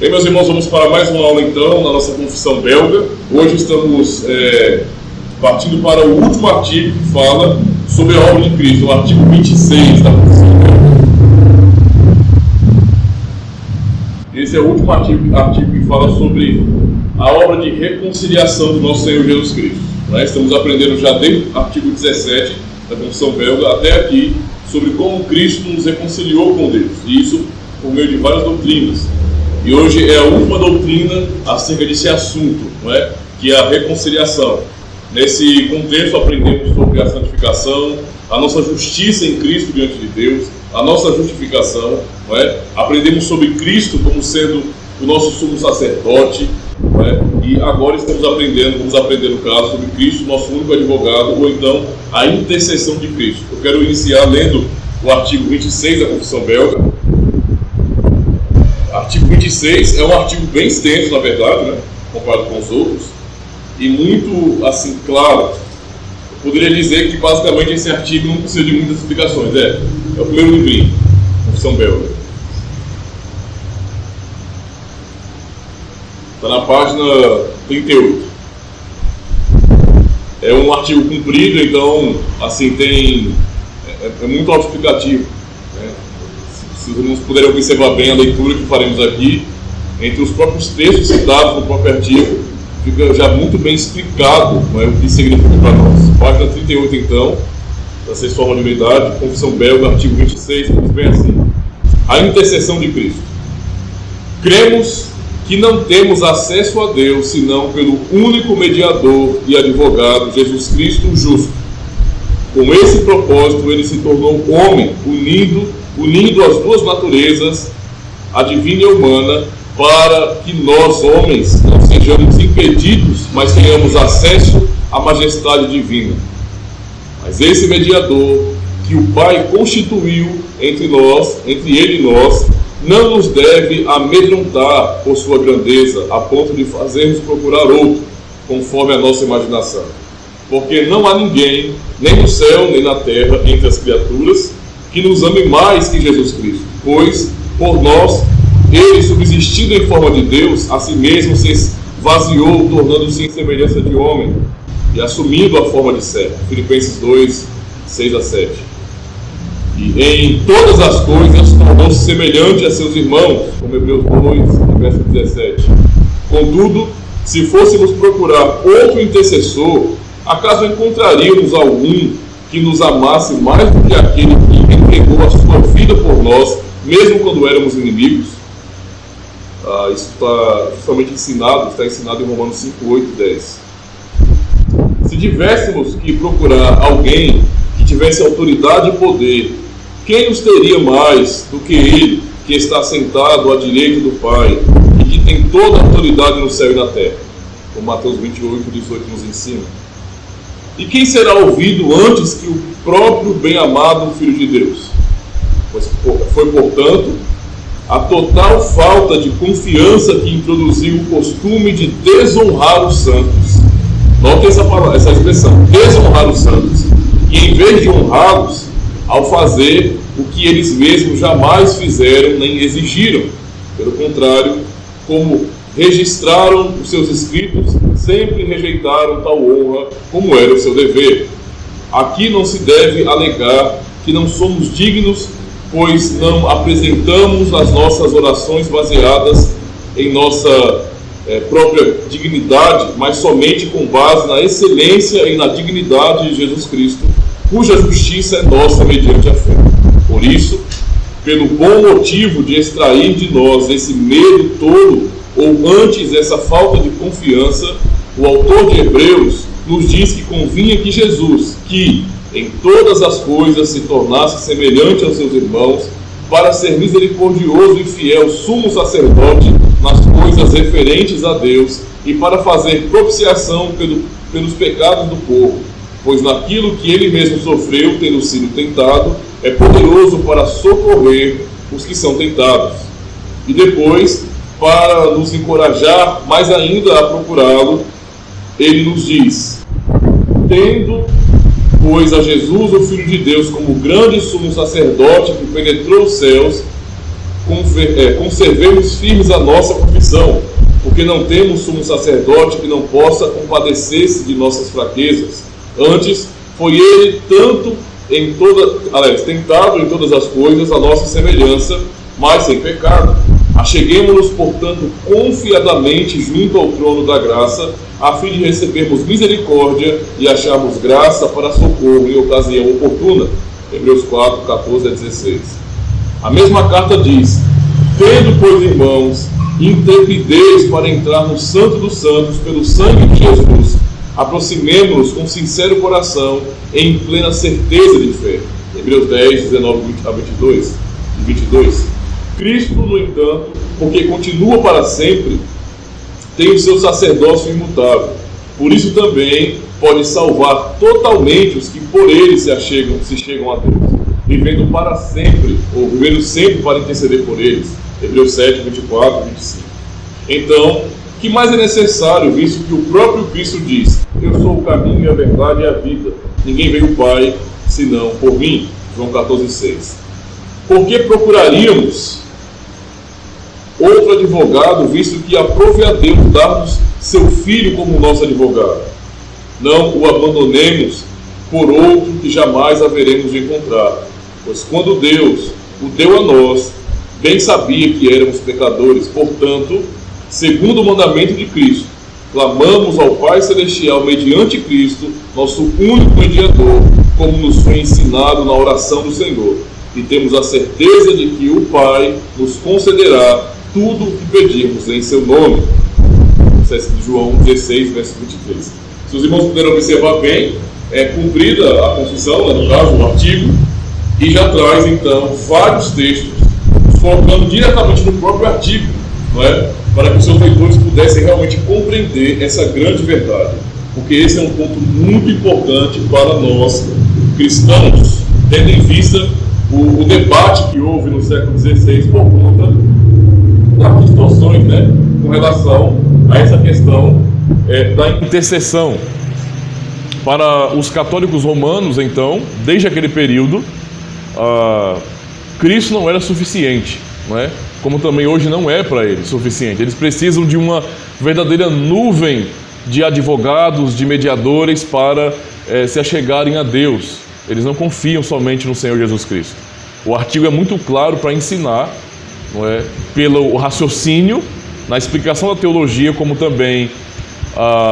Bem, meus irmãos, vamos para mais uma aula então, na nossa confissão belga. Hoje estamos partindo para o último artigo que fala sobre a obra de Cristo, o artigo 26 da confissão belga. Esse é o último artigo que fala sobre a obra de reconciliação do nosso Senhor Jesus Cristo. Estamos aprendendo já desde o artigo 17 da confissão belga até aqui sobre como Cristo nos reconciliou com Deus, e isso por meio de várias doutrinas. E hoje é a última doutrina acerca desse assunto, que é a reconciliação. Nesse contexto aprendemos sobre a santificação, a nossa justiça em Cristo diante de Deus, a nossa justificação, aprendemos sobre Cristo como sendo o nosso sumo sacerdote, e agora vamos aprender no caso sobre Cristo, nosso único advogado, ou então a intercessão de Cristo. Eu quero iniciar lendo o artigo 26 da confissão belga. Artigo 26 é um artigo bem extenso, na verdade, comparado com os outros, e muito, assim, claro. Eu poderia dizer que, basicamente, esse artigo não precisa de muitas explicações. É o primeiro livrinho, confissão belga. Está na página 38. É um artigo comprido, então, assim, é muito autoexplicativo. Se os irmãos puderem observar bem a leitura que faremos aqui, entre os próprios textos citados no próprio artigo, fica já muito bem explicado o que significa para nós. Página 38, então, da sexta forma de unidade, confissão belga, artigo 26, diz bem assim: a intercessão de Cristo. Cremos que não temos acesso a Deus senão pelo único mediador e advogado, Jesus Cristo o justo. Com esse propósito, ele se tornou homem, unindo as duas naturezas, a divina e a humana, para que nós, homens, não sejamos impedidos, mas tenhamos acesso à majestade divina. Mas esse mediador, que o Pai constituiu entre ele e nós, não nos deve amedrontar por sua grandeza, a ponto de fazermos procurar outro, conforme a nossa imaginação. Porque não há ninguém, nem no céu, nem na terra, entre as criaturas, que nos ame mais que Jesus Cristo, pois, por nós, ele, subsistindo em forma de Deus, a si mesmo se esvaziou, tornando-se em semelhança de homem, e assumindo a forma de servo. Filipenses 2, 6 a 7. E em todas as coisas tornou-se semelhante a seus irmãos, como Hebreus 2, verso 17. Contudo, se fôssemos procurar outro intercessor, acaso encontraríamos algum que nos amasse mais do que aquele que entregou a sua vida por nós, mesmo quando éramos inimigos? Isso está justamente está ensinado em Romanos 5, 8 e 10. Se tivéssemos que procurar alguém que tivesse autoridade e poder, quem nos teria mais do que ele, que está sentado à direita do Pai e que tem toda a autoridade no céu e na terra? Como Mateus 28, 18 nos ensina. E quem será ouvido antes que o próprio bem-amado Filho de Deus? Pois foi, portanto, a total falta de confiança que introduziu o costume de desonrar os santos. Notem essa expressão, desonrar os santos. E em vez de honrá-los, ao fazer o que eles mesmos jamais fizeram nem exigiram. Pelo contrário, como registraram os seus escritos, sempre rejeitaram tal honra como era o seu dever. Aqui não se deve alegar que não somos dignos, pois não apresentamos as nossas orações baseadas em nossa própria dignidade, mas somente com base na excelência e na dignidade de Jesus Cristo, cuja justiça é nossa mediante a fé. Por isso, pelo bom motivo de extrair de nós esse medo tolo, ou antes essa falta de confiança, o autor de Hebreus nos diz que convinha que Jesus, que em todas as coisas se tornasse semelhante aos seus irmãos, para ser misericordioso e fiel sumo sacerdote nas coisas referentes a Deus, e para fazer propiciação pelos pecados do povo, pois naquilo que ele mesmo sofreu, tendo sido tentado, é poderoso para socorrer os que são tentados. E depois, para nos encorajar mais ainda a procurá-lo, ele nos diz: tendo, pois, a Jesus, o Filho de Deus, como grande sumo sacerdote que penetrou os céus, conservemos firmes a nossa confissão. posição, porque não temos sumo sacerdote que não possa compadecer-se de nossas fraquezas. Antes, foi ele tentado em todas as coisas a nossa semelhança, mas sem pecado. Acheguemo-nos, portanto, confiadamente junto ao trono da graça, a fim de recebermos misericórdia e acharmos graça para socorro em ocasião oportuna. Hebreus 4, 14 a 16. A mesma carta diz: tendo, pois, irmãos, intrepidez para entrar no Santo dos Santos pelo sangue de Jesus, aproximemo-nos com sincero coração, em plena certeza de fé. Hebreus 10, 19 a 22. Cristo, no entanto, porque continua para sempre, tem o seu sacerdócio imutável. Por isso também pode salvar totalmente os que por ele se chegam a Deus, vivendo para sempre, ou vivendo sempre para interceder por eles. Hebreus 7, 24 e 25. Então, o que mais é necessário, visto que o próprio Cristo diz: eu sou o caminho, a verdade e a vida. Ninguém vem ao Pai senão por mim. João 14, 6. Por que procuraríamos outro advogado, visto que aprove a Deus dar-nos seu Filho como nosso advogado? Não o abandonemos por outro que jamais haveremos de encontrar. Pois quando Deus o deu a nós, bem sabia que éramos pecadores. Portanto, segundo o mandamento de Cristo, clamamos ao Pai Celestial mediante Cristo, nosso único mediador, como nos foi ensinado na oração do Senhor. E temos a certeza de que o Pai nos concederá tudo o que pedirmos em seu nome. João 16, verso 23. Se os irmãos puderam observar bem, é cumprida a confissão, no caso, o artigo, e já traz então vários textos, focando diretamente no próprio artigo, não é? Para que os seus leitores pudessem realmente compreender essa grande verdade. Porque esse é um ponto muito importante para nós cristãos, tendo em vista o debate que houve no século XVI por conta das distorções, né, com relação a essa questão da intercessão. Para os católicos romanos, então, desde aquele período, Cristo não era suficiente, não é? Como também hoje não é para eles suficiente. Eles precisam de uma verdadeira nuvem de advogados, de mediadores para se achegarem a Deus. Eles não confiam somente no Senhor Jesus Cristo. O artigo é muito claro para ensinar, não é, pelo raciocínio, na explicação da teologia, como também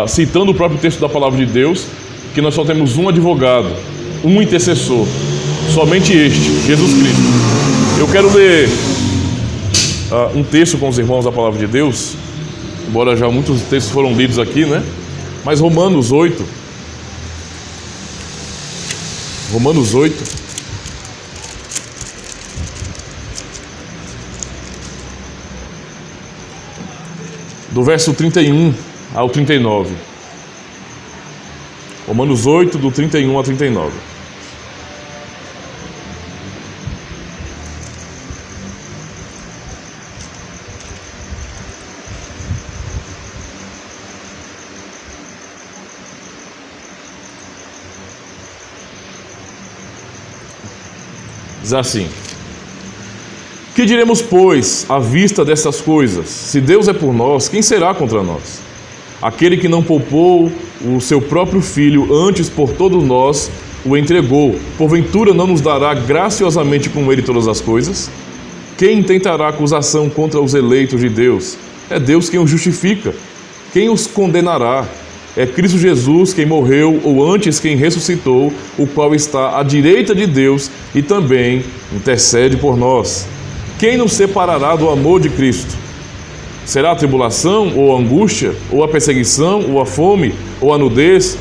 citando o próprio texto da Palavra de Deus, que nós só temos um advogado, um intercessor, somente este, Jesus Cristo. Eu quero ler um texto com os irmãos da Palavra de Deus, embora já muitos textos foram lidos aqui, né? Mas Romanos 8, do verso 31 ao 39. Romanos 8, do 31 ao 39. Diz assim: que diremos, pois, à vista dessas coisas? Se Deus é por nós, quem será contra nós? Aquele que não poupou o seu próprio Filho, antes por todos nós o entregou, porventura não nos dará graciosamente com ele todas as coisas? Quem intentará acusação contra os eleitos de Deus? É Deus quem os justifica. Quem os condenará? É Cristo Jesus quem morreu, ou antes quem ressuscitou, o qual está à direita de Deus e também intercede por nós. Quem nos separará do amor de Cristo? Será a tribulação, ou a angústia, ou a perseguição, ou a fome, ou a nudez,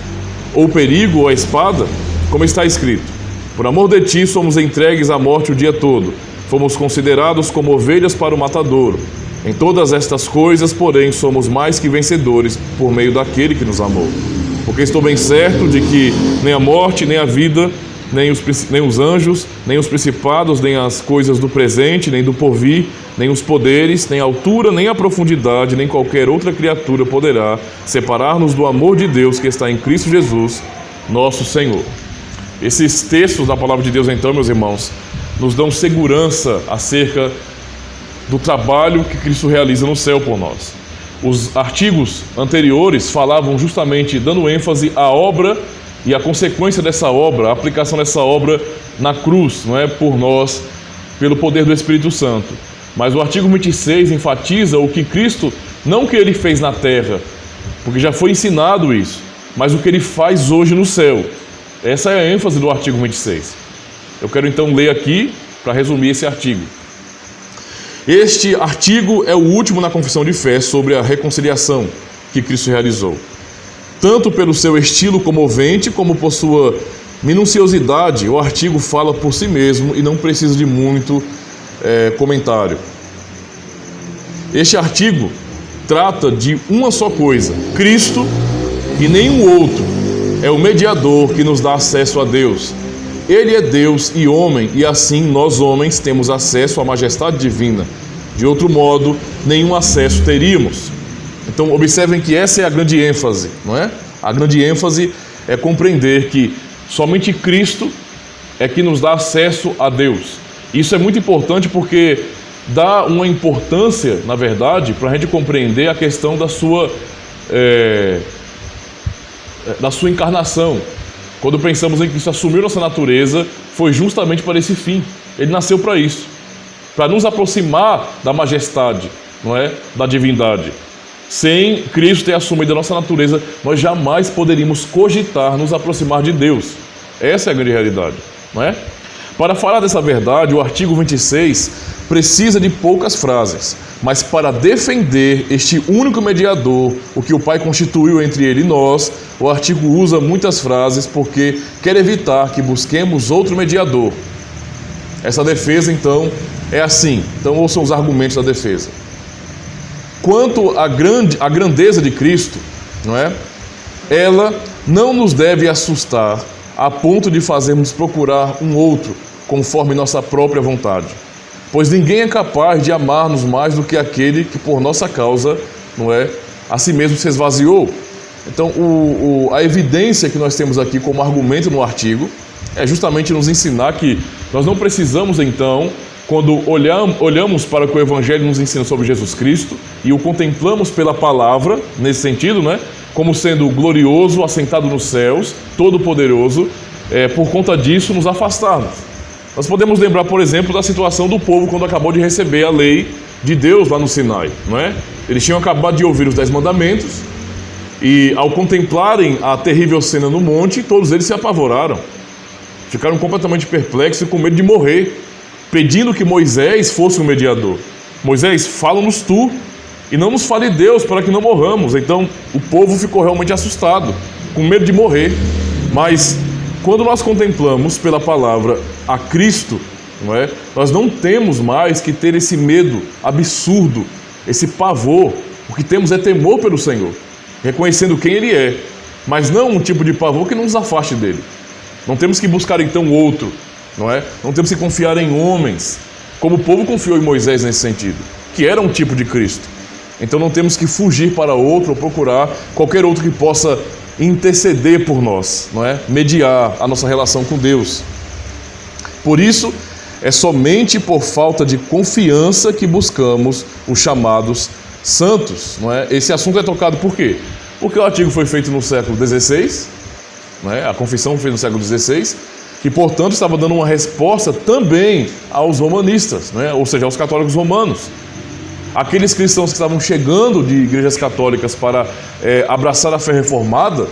ou o perigo, ou a espada? Como está escrito: por amor de ti somos entregues à morte o dia todo, fomos considerados como ovelhas para o matadouro. Em todas estas coisas, porém, somos mais que vencedores por meio daquele que nos amou. Porque estou bem certo de que nem a morte, nem a vida, nem os anjos, nem os principados, nem as coisas do presente, nem do porvir, nem os poderes, nem a altura, nem a profundidade, nem qualquer outra criatura poderá separar-nos do amor de Deus que está em Cristo Jesus, nosso Senhor. Esses textos da Palavra de Deus, então, meus irmãos, nos dão segurança acerca do trabalho que Cristo realiza no céu por nós. Os artigos anteriores falavam justamente, dando ênfase à obra e à consequência dessa obra, a aplicação dessa obra na cruz, não é, por nós, pelo poder do Espírito Santo. Mas o artigo 26 enfatiza o que Cristo, não o que ele fez na terra, porque já foi ensinado isso, mas o que ele faz hoje no céu. Essa é a ênfase do artigo 26. Eu quero então ler aqui para resumir esse artigo. Este artigo é o último na confissão de fé sobre a reconciliação que Cristo realizou. Tanto pelo seu estilo comovente, como por sua minuciosidade, o artigo fala por si mesmo e não precisa de muito comentário. Este artigo trata de uma só coisa: Cristo e nenhum outro é o mediador que nos dá acesso a Deus. Ele é Deus e homem, e assim nós homens temos acesso à majestade divina. De outro modo, nenhum acesso teríamos. Então observem que essa é a grande ênfase, não é? A grande ênfase é compreender que somente Cristo é que nos dá acesso a Deus. Isso é muito importante porque dá uma importância, na verdade, para a gente compreender a questão da sua encarnação. Quando pensamos em que Cristo assumiu nossa natureza, foi justamente para esse fim. Ele nasceu para isso, para nos aproximar da majestade, não é? Da divindade. Sem Cristo ter assumido a nossa natureza, nós jamais poderíamos cogitar nos aproximar de Deus. Essa é a grande realidade, não é? Para falar dessa verdade, o artigo 26 precisa de poucas frases, mas para defender este único mediador, o que o Pai constituiu entre ele e nós, o artigo usa muitas frases porque quer evitar que busquemos outro mediador. Essa defesa, então, é assim. Então, ouçam os argumentos da defesa. Quanto à grandeza de Cristo, não é? Ela não nos deve assustar a ponto de fazermos procurar um outro conforme nossa própria vontade, pois ninguém é capaz de amar-nos mais do que aquele que por nossa causa, não é, a si mesmo se esvaziou. Então, a evidência que nós temos aqui como argumento no artigo é justamente nos ensinar que nós não precisamos, então, quando olhamos para o que o Evangelho nos ensina sobre Jesus Cristo e o contemplamos pela palavra, nesse sentido, né, como sendo glorioso, assentado nos céus, todo-poderoso, por conta disso nos afastarmos. Nós podemos lembrar, por exemplo, da situação do povo quando acabou de receber a lei de Deus lá no Sinai, não é? Eles tinham acabado de ouvir os 10 mandamentos e, ao contemplarem a terrível cena no monte, todos eles se apavoraram. Ficaram completamente perplexos e com medo de morrer, pedindo que Moisés fosse o mediador. Moisés, fala-nos tu e não nos fale Deus para que não morramos. Então o povo ficou realmente assustado, com medo de morrer. Mas quando nós contemplamos pela palavra a Cristo, não é? Nós não temos mais que ter esse medo absurdo, esse pavor. O que temos é temor pelo Senhor, reconhecendo quem Ele é, mas não um tipo de pavor que não nos afaste dele. Não temos que buscar então outro, não é? Não temos que confiar em homens, como o povo confiou em Moisés nesse sentido, que era um tipo de Cristo. Então não temos que fugir para outro ou procurar qualquer outro que possa interceder por nós, não é? Mediar a nossa relação com Deus. Por isso, é somente por falta de confiança que buscamos os chamados santos, não é? Esse assunto é tocado por quê? Porque o artigo foi feito no século XVI, não é? A confissão foi no século XVI, que, portanto, estava dando uma resposta também aos romanistas, não é? Ou seja, aos católicos romanos. Aqueles cristãos que estavam chegando de igrejas católicas para abraçar a fé reformada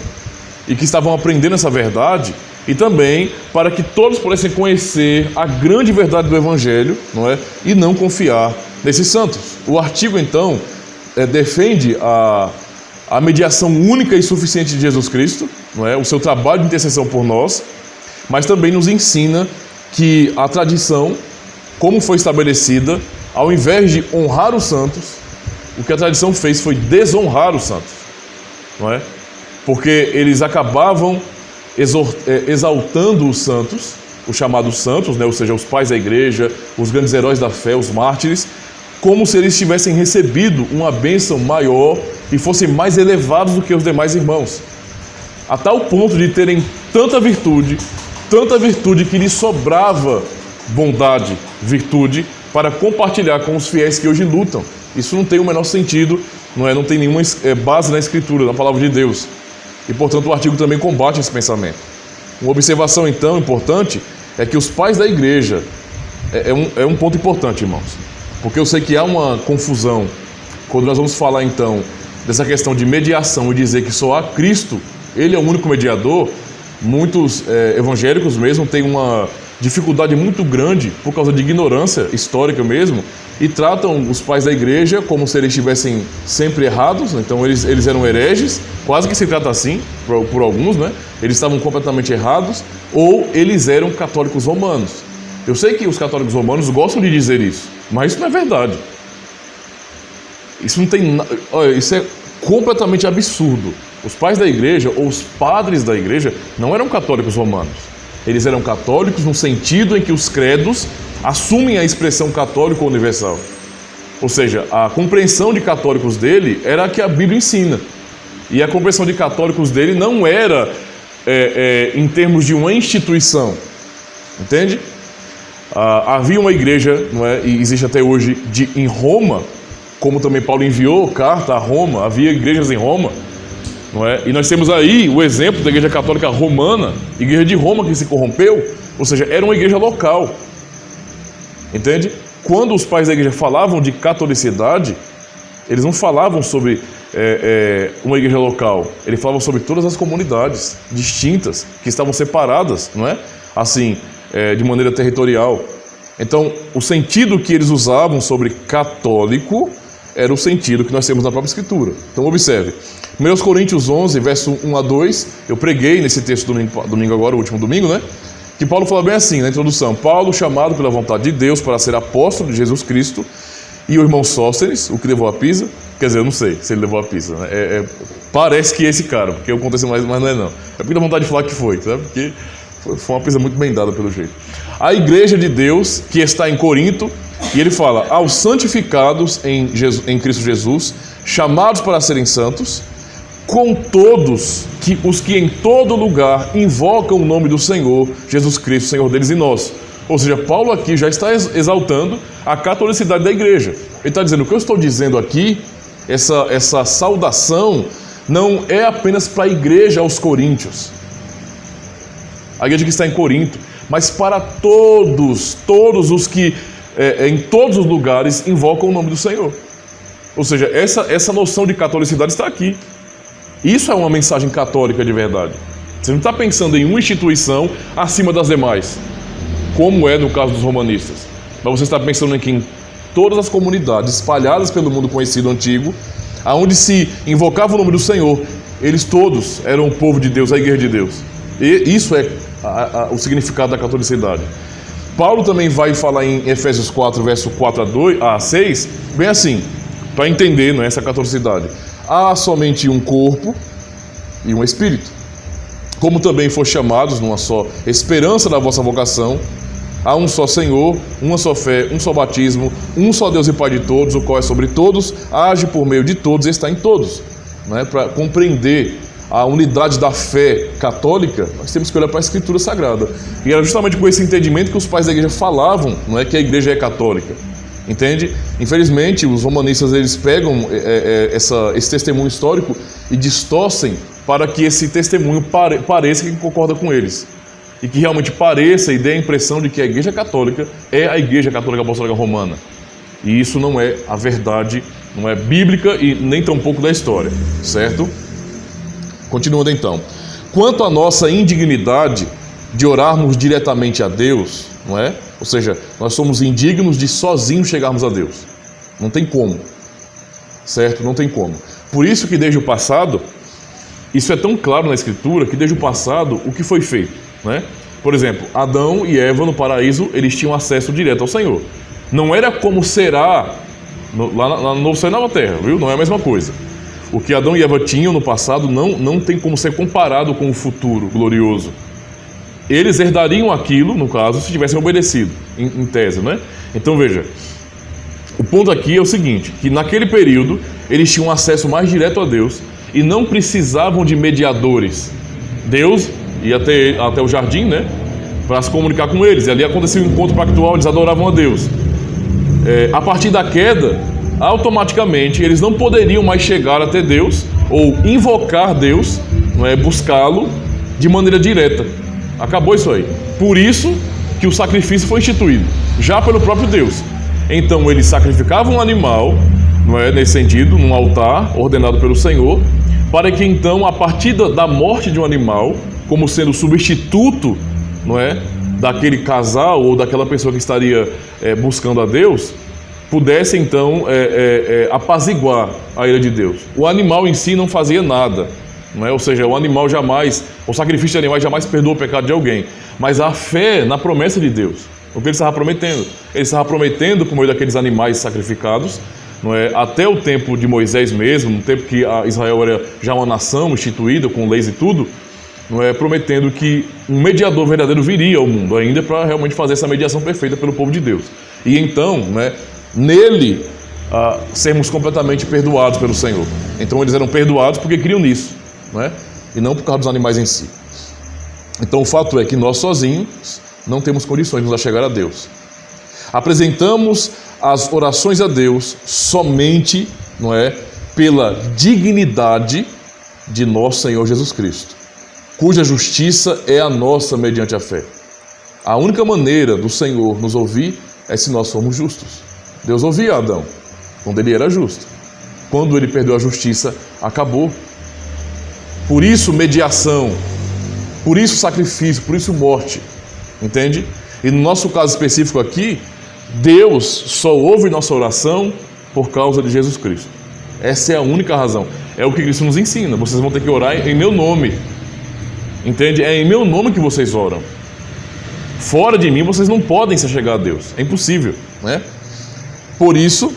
e que estavam aprendendo essa verdade, e também para que todos pudessem conhecer a grande verdade do Evangelho, não é? E não confiar nesses santos. O artigo, então, defende a mediação única e suficiente de Jesus Cristo, não é? O seu trabalho de intercessão por nós, mas também nos ensina que a tradição, como foi estabelecida, ao invés de honrar os santos, o que a tradição fez foi desonrar os santos, não é? Porque eles acabavam exaltando os santos, os chamados santos, né? Ou seja, os pais da igreja, os grandes heróis da fé, os mártires, como se eles tivessem recebido uma bênção maior e fossem mais elevados do que os demais irmãos, a tal ponto de terem tanta virtude que lhes sobrava bondade, virtude, para compartilhar com os fiéis que hoje lutam. Isso não tem o menor sentido, não tem nenhuma base na Escritura, na palavra de Deus. E, portanto, o artigo também combate esse pensamento. Uma observação, então, importante é que os pais da igreja é um ponto importante, irmãos, porque eu sei que há uma confusão quando nós vamos falar, então, dessa questão de mediação e dizer que só há Cristo, Ele é o único mediador. Muitos evangélicos mesmo têm uma dificuldade muito grande por causa de ignorância histórica mesmo, e tratam os pais da igreja como se eles estivessem sempre errados. Então eles eram hereges, quase que se trata assim por alguns, né? Eles estavam completamente errados, ou eles eram católicos romanos. Eu sei que os católicos romanos gostam de dizer isso, mas isso não é verdade. Isso não tem, olha, isso é completamente absurdo. Os pais da igreja, ou os padres da igreja, não eram católicos romanos. Eles eram católicos no sentido em que os credos assumem a expressão católico universal. Ou seja, a compreensão de católicos dele era a que a Bíblia ensina. E a compreensão de católicos dele não era em termos de uma instituição. Entende? Havia uma igreja, não é? E existe até hoje, em Roma, como também Paulo enviou carta a Roma, havia igrejas em Roma, não é? E nós temos aí o exemplo da igreja católica romana, igreja de Roma que se corrompeu, ou seja, era uma igreja local. Entende? Quando os pais da igreja falavam de catolicidade, eles não falavam sobre uma igreja local, eles falavam sobre todas as comunidades distintas, que estavam separadas, não é? Assim, de maneira territorial. Então, o sentido que eles usavam sobre católico era o sentido que nós temos na própria Escritura. Então, observe. 1 Coríntios 11, verso 1 a 2, eu preguei nesse texto domingo agora, o último domingo, né? Que Paulo fala bem assim, na introdução: Paulo, chamado pela vontade de Deus para ser apóstolo de Jesus Cristo, e o irmão Sóstenes, o que levou a Pisa. Quer dizer, eu não sei se ele levou a Pisa, né? Parece que é esse cara, porque eu contei mais, mas não é não. É porque dá vontade de falar que foi, sabe? Porque foi uma Pisa muito bem dada pelo jeito. A igreja de Deus que está em Corinto, e ele fala: aos santificados em Cristo Jesus, chamados para serem santos, com todos os que em todo lugar invocam o nome do Senhor Jesus Cristo, Senhor deles e nosso. Ou seja, Paulo aqui já está exaltando a catolicidade da igreja. Ele está dizendo: o que eu estou dizendo aqui, essa saudação, não é apenas para a igreja aos coríntios, a igreja que está em Corinto, mas para todos os que em todos os lugares invocam o nome do Senhor. Ou seja, essa noção de catolicidade está aqui. Isso é uma mensagem católica de verdade. Você não está pensando em uma instituição acima das demais, como é no caso dos romanistas, mas você está pensando em que em todas as comunidades espalhadas pelo mundo conhecido antigo, aonde se invocava o nome do Senhor, eles todos eram o povo de Deus, a igreja de Deus. E isso é o significado da catolicidade. Paulo também vai falar em Efésios 4, verso 4 a 6, bem assim, para entender, não é, essa catolicidade. Há somente um corpo e um espírito, como também foram chamados numa só esperança da vossa vocação. Há um só Senhor, uma só fé, um só batismo, um só Deus e Pai de todos, o qual é sobre todos, age por meio de todos e está em todos. Não é? Para compreender a unidade da fé católica, nós temos que olhar para a Escritura Sagrada. E era justamente com esse entendimento que os pais da igreja falavam, não é, que a igreja é católica. Entende? Infelizmente, os romanistas, eles pegam esse testemunho histórico e distorcem para que esse testemunho pareça que concorda com eles. E que realmente pareça e dê a impressão de que a Igreja Católica é a Igreja Católica Apostólica Romana. E isso não é a verdade, não é bíblica e nem tampouco da história, certo? Continuando então. Quanto à nossa indignidade de orarmos diretamente a Deus, não é? Ou seja, nós somos indignos de sozinhos chegarmos a Deus. Não tem como, certo? Não tem como. Por isso que desde o passado, isso é tão claro na Escritura, que desde o passado, o que foi feito, né? Por exemplo, Adão e Eva no paraíso, eles tinham acesso direto ao Senhor. Não era como será lá no céu e na terra, viu? Não é a mesma coisa. O que Adão e Eva tinham no passado não tem como ser comparado com o futuro glorioso. Eles herdariam aquilo, no caso, se tivessem obedecido, em tese, né? Então veja, o ponto aqui é o seguinte, que naquele período eles tinham acesso mais direto a Deus e não precisavam de mediadores. Deus ia até o jardim, né? Para se comunicar com eles. E ali acontecia um encontro pactual, eles adoravam a Deus. a partir da queda, automaticamente eles não poderiam mais chegar até Deus ou invocar Deus, não é, buscá-lo de maneira direta. Acabou isso aí. Por isso que o sacrifício foi instituído, já pelo próprio Deus. Então eles sacrificavam um animal, não é, nesse sentido, num altar ordenado pelo Senhor, para que então, a partir da morte de um animal, como sendo substituto, não é, daquele casal ou daquela pessoa que estaria buscando a Deus, pudesse então apaziguar a ira de Deus. O animal em si não fazia nada, não é? Ou seja, o sacrifício de animais jamais perdoa o pecado de alguém, mas a fé na promessa de Deus. O que ele estava prometendo? Ele estava prometendo, por meio daqueles animais sacrificados, não é? Até o tempo de Moisés mesmo, no tempo que Israel era já uma nação instituída, com leis e tudo, não é? Prometendo que um mediador verdadeiro viria ao mundo ainda para realmente fazer essa mediação perfeita pelo povo de Deus. E então, né, nele, sermos completamente perdoados pelo Senhor. Então eles eram perdoados porque criam nisso, não é? E não por causa dos animais em si. Então o fato é que nós sozinhos não temos condições de nos achegar a Deus. Apresentamos as orações a Deus somente, não é, pela dignidade de nosso Senhor Jesus Cristo, cuja justiça é a nossa mediante a fé. A única maneira do Senhor nos ouvir é se nós formos justos. Deus ouvia Adão quando ele era justo. Quando ele perdeu a justiça, acabou. Por isso mediação, por isso sacrifício, por isso morte. Entende? E no nosso caso específico aqui, Deus só ouve nossa oração por causa de Jesus Cristo. Essa é a única razão. É o que Cristo nos ensina. Vocês vão ter que orar em meu nome. Entende? É em meu nome que vocês oram. Fora de mim vocês não podem se chegar a Deus. É impossível, né? Por isso,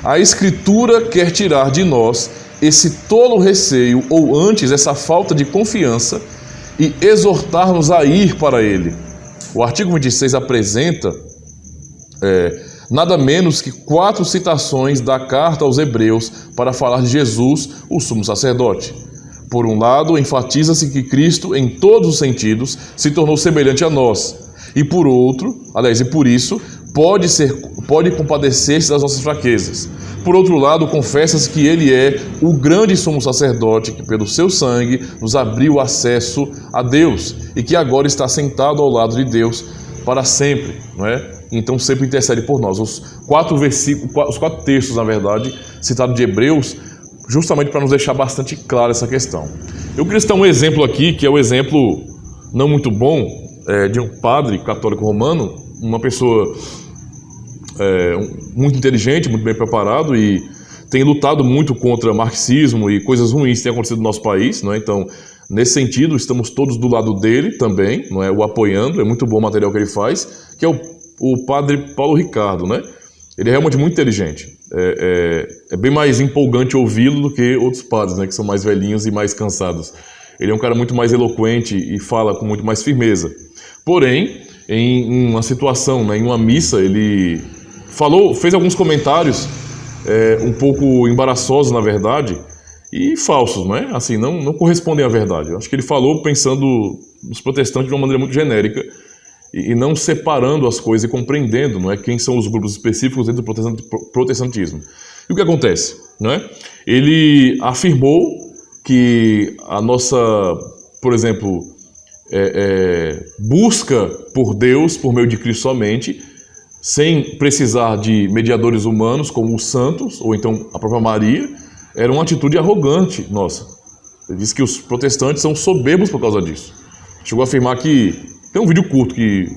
a Escritura quer tirar de nós esse tolo receio, ou antes, essa falta de confiança, e exortar-nos a ir para Ele. O artigo 26 apresenta nada menos que 4 citações da carta aos Hebreus para falar de Jesus, o sumo sacerdote. Por um lado, enfatiza-se que Cristo, em todos os sentidos, se tornou semelhante a nós. E por outro, e por isso, pode compadecer-se das nossas fraquezas. Por outro lado, confessa-se que Ele é o grande sumo sacerdote que, pelo seu sangue, nos abriu acesso a Deus e que agora está sentado ao lado de Deus para sempre, não é? Então sempre intercede por nós. Os 4 textos, na verdade, citados de Hebreus, justamente para nos deixar bastante clara essa questão. Eu queria citar um exemplo aqui, que é o exemplo não muito bom, de um padre católico romano, uma pessoa muito inteligente, muito bem preparado e tem lutado muito contra marxismo e coisas ruins que têm acontecido no nosso país, não é? Então, nesse sentido, estamos todos do lado dele também, não é? O apoiando, é muito bom o material que ele faz, que é o padre Paulo Ricardo, né? Ele é realmente muito inteligente. É bem mais empolgante ouvi-lo do que outros padres, né? Que são mais velhinhos e mais cansados. Ele é um cara muito mais eloquente e fala com muito mais firmeza. Porém, em uma situação, né, em uma missa, ele fez alguns comentários um pouco embaraçosos, na verdade, e falsos, né? Assim, não correspondem à verdade. Eu acho que ele falou pensando nos protestantes de uma maneira muito genérica e não separando as coisas e compreendendo, não é, quem são os grupos específicos dentro do protestantismo. E o que acontece? Não é? Ele afirmou que a nossa, por exemplo, busca por Deus por meio de Cristo somente, sem precisar de mediadores humanos como os santos, ou então a própria Maria, era uma atitude arrogante nossa. Ele disse que os protestantes são soberbos por causa disso. Chegou a afirmar que... Tem um vídeo curto que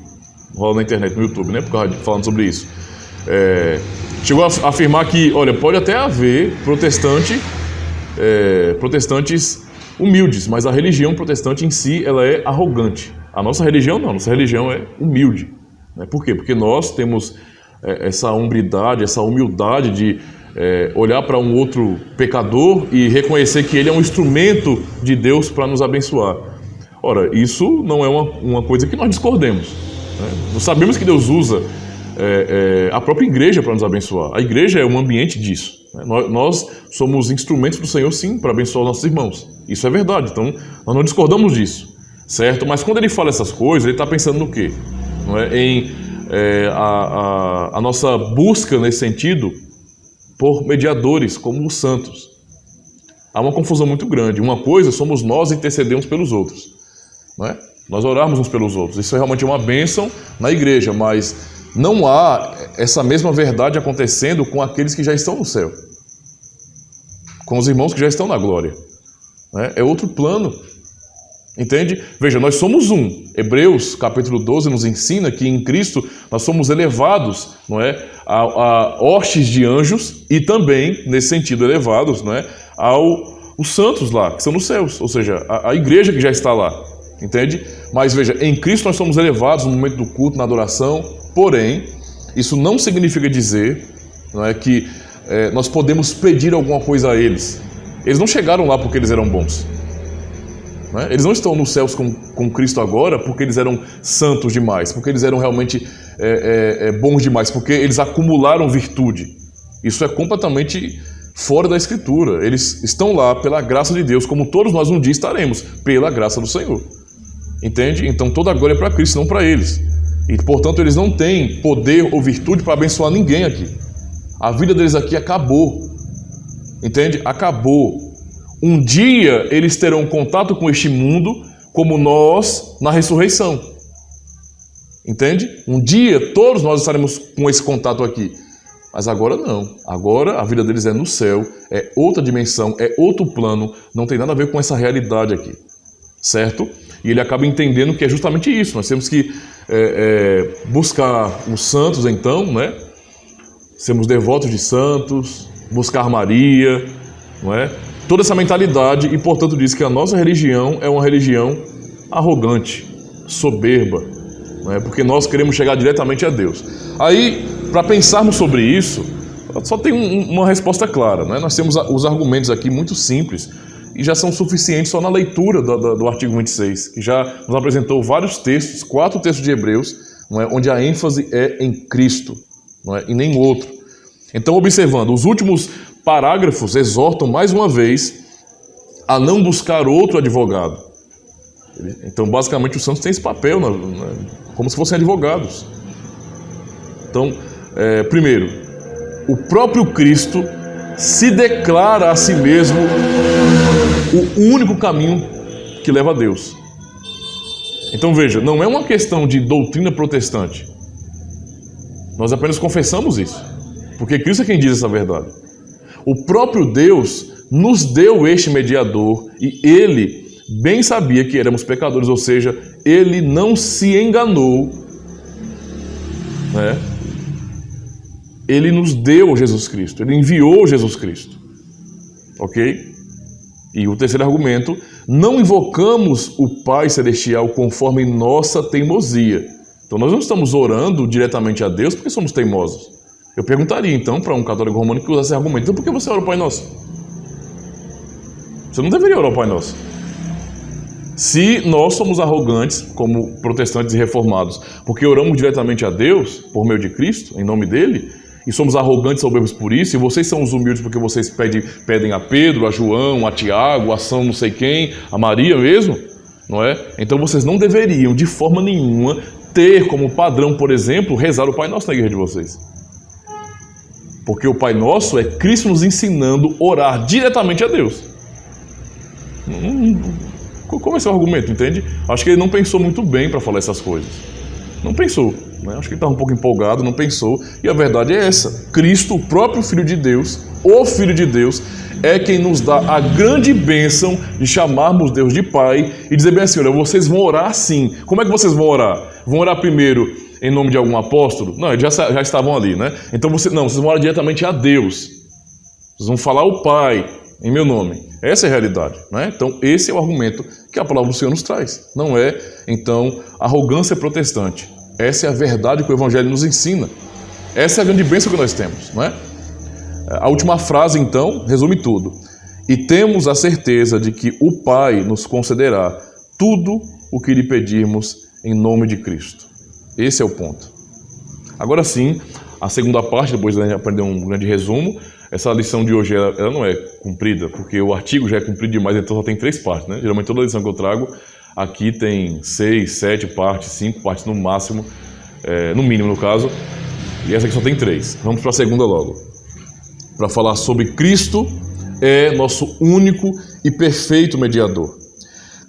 rola na internet, no YouTube, né, falando sobre isso. Chegou a afirmar que, olha, pode até haver protestantes humildes, mas a religião protestante em si, ela é arrogante. A nossa religião não, a nossa religião é humilde. Né? Por quê? Porque nós temos essa hombridade, essa humildade de olhar para um outro pecador e reconhecer que ele é um instrumento de Deus para nos abençoar. Ora, isso não é uma coisa que nós discordemos. Né? Nós sabemos que Deus usa a própria igreja para nos abençoar. A igreja é um ambiente disso. Né? Nós somos instrumentos do Senhor, sim, para abençoar os nossos irmãos. Isso é verdade, então nós não discordamos disso, certo? Mas quando ele fala essas coisas, ele está pensando no quê? Não é? Em a nossa busca nesse sentido por mediadores, como os santos. Há uma confusão muito grande. Uma coisa somos nós intercedemos pelos outros, não é? Nós orarmos uns pelos outros. Isso é realmente uma bênção na igreja, mas não há essa mesma verdade acontecendo com aqueles que já estão no céu, com os irmãos que já estão na glória, né? É outro plano, entende? Veja, nós somos um. Hebreus capítulo 12 nos ensina que em Cristo nós somos elevados, não é, a hostes de anjos e também, nesse sentido, elevados, não é, aos santos lá, que são nos céus, ou seja, a igreja que já está lá, entende? Mas veja, em Cristo nós somos elevados no momento do culto, na adoração, porém, isso não significa dizer, não é, que nós podemos pedir alguma coisa a eles. Eles não chegaram lá porque eles eram bons, não é? Eles não estão nos céus com Cristo agora porque eles eram santos demais, porque eles eram realmente bons demais, porque eles acumularam virtude. Isso é completamente fora da Escritura. Eles estão lá pela graça de Deus, como todos nós um dia estaremos, pela graça do Senhor. Entende? Então toda a glória é para Cristo, não para eles. E, portanto, eles não têm poder ou virtude para abençoar ninguém aqui. A vida deles aqui acabou. Entende? Acabou. Um dia eles terão contato com este mundo como nós na ressurreição. Entende? Um dia todos nós estaremos com esse contato aqui. Mas agora não. Agora a vida deles é no céu, é outra dimensão, é outro plano, não tem nada a ver com essa realidade aqui. Certo? E ele acaba entendendo que é justamente isso. Nós temos que buscar os santos, então, né? Sermos devotos de santos, buscar Maria, não é? Toda essa mentalidade, e portanto diz que a nossa religião é uma religião arrogante, soberba, não é? Porque nós queremos chegar diretamente a Deus. Aí, para pensarmos sobre isso, só tem uma resposta clara, né? Nós temos os argumentos aqui muito simples e já são suficientes só na leitura do artigo 26, que já nos apresentou vários textos, 4 textos de Hebreus, não é? Onde a ênfase é em Cristo, não é? E nem outro. Então, observando, os últimos parágrafos exortam mais uma vez a não buscar outro advogado. Então, basicamente, os santos têm esse papel, como se fossem advogados. Então, primeiro, o próprio Cristo se declara a si mesmo o único caminho que leva a Deus. Então veja, não é uma questão de doutrina protestante. Nós apenas confessamos isso, porque Cristo é quem diz essa verdade. O próprio Deus nos deu este mediador e Ele bem sabia que éramos pecadores, ou seja, Ele não se enganou, né? Ele nos deu Jesus Cristo, Ele enviou Jesus Cristo, ok? E o terceiro argumento, não invocamos o Pai Celestial conforme nossa teimosia. Então nós não estamos orando diretamente a Deus porque somos teimosos. Eu perguntaria então para um católico romano que usasse esse argumento, então por que você ora o Pai Nosso? Você não deveria orar o Pai Nosso. Se nós somos arrogantes, como protestantes e reformados, porque oramos diretamente a Deus, por meio de Cristo, em nome dEle, e somos arrogantes e soberbos por isso, e vocês são os humildes porque vocês pedem a Pedro, a João, a Tiago, a São não sei quem, a Maria mesmo, não é? Então vocês não deveriam, de forma nenhuma, ter como padrão, por exemplo, rezar o Pai Nosso na igreja de vocês. Porque o Pai Nosso é Cristo nos ensinando a orar diretamente a Deus. Como é esse argumento, entende? Acho que ele não pensou muito bem para falar essas coisas. Não pensou, né? Acho que ele estava um pouco empolgado, não pensou. E a verdade é essa. Cristo, o próprio Filho de Deus, o Filho de Deus, é quem nos dá a grande bênção de chamarmos Deus de Pai e dizer bem assim, olha, vocês vão orar assim. Como é que vocês vão orar? Vão orar primeiro em nome de algum apóstolo? Não, eles já estavam ali, né? Então vocês vão orar diretamente a Deus. Vocês vão falar ao Pai em meu nome. Essa é a realidade, né? Então esse é o argumento que a palavra do Senhor nos traz. Não é, então, arrogância protestante. Essa é a verdade que o Evangelho nos ensina. Essa é a grande bênção que nós temos, não é? A última frase, então, resume tudo. E temos a certeza de que o Pai nos concederá tudo o que lhe pedirmos em nome de Cristo. Esse é o ponto. Agora sim, a segunda parte, depois de a gente aprender um grande resumo, essa lição de hoje ela não é cumprida, porque o artigo já é comprido demais, então só tem 3 partes, né? Geralmente toda lição que eu trago aqui tem 6, 7 partes, 5 partes no máximo. no mínimo no caso, e essa aqui só tem 3. Vamos para a segunda logo, para falar sobre Cristo é nosso único e perfeito mediador.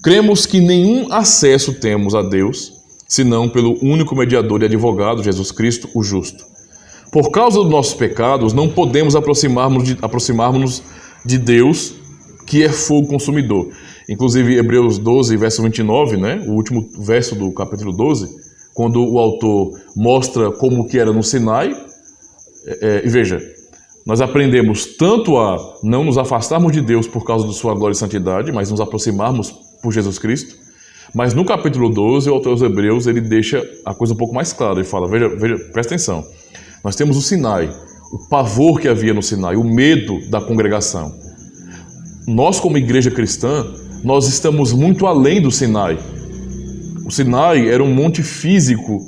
Cremos que nenhum acesso temos a Deus, senão pelo único mediador e advogado, Jesus Cristo, o justo. Por causa dos nossos pecados, não podemos aproximarmos de Deus, que é fogo consumidor. Inclusive, Hebreus 12, verso 29, né? O último verso do capítulo 12, quando o autor mostra como que era no Sinai, e veja, nós aprendemos tanto a não nos afastarmos de Deus por causa de sua glória e santidade, mas nos aproximarmos por Jesus Cristo. Mas no capítulo 12, o autor aos Hebreus, ele deixa a coisa um pouco mais clara. Ele fala, veja, presta atenção. Nós temos o Sinai, o pavor que havia no Sinai, o medo da congregação. Nós, como igreja cristã, nós estamos muito além do Sinai. O Sinai era um monte físico,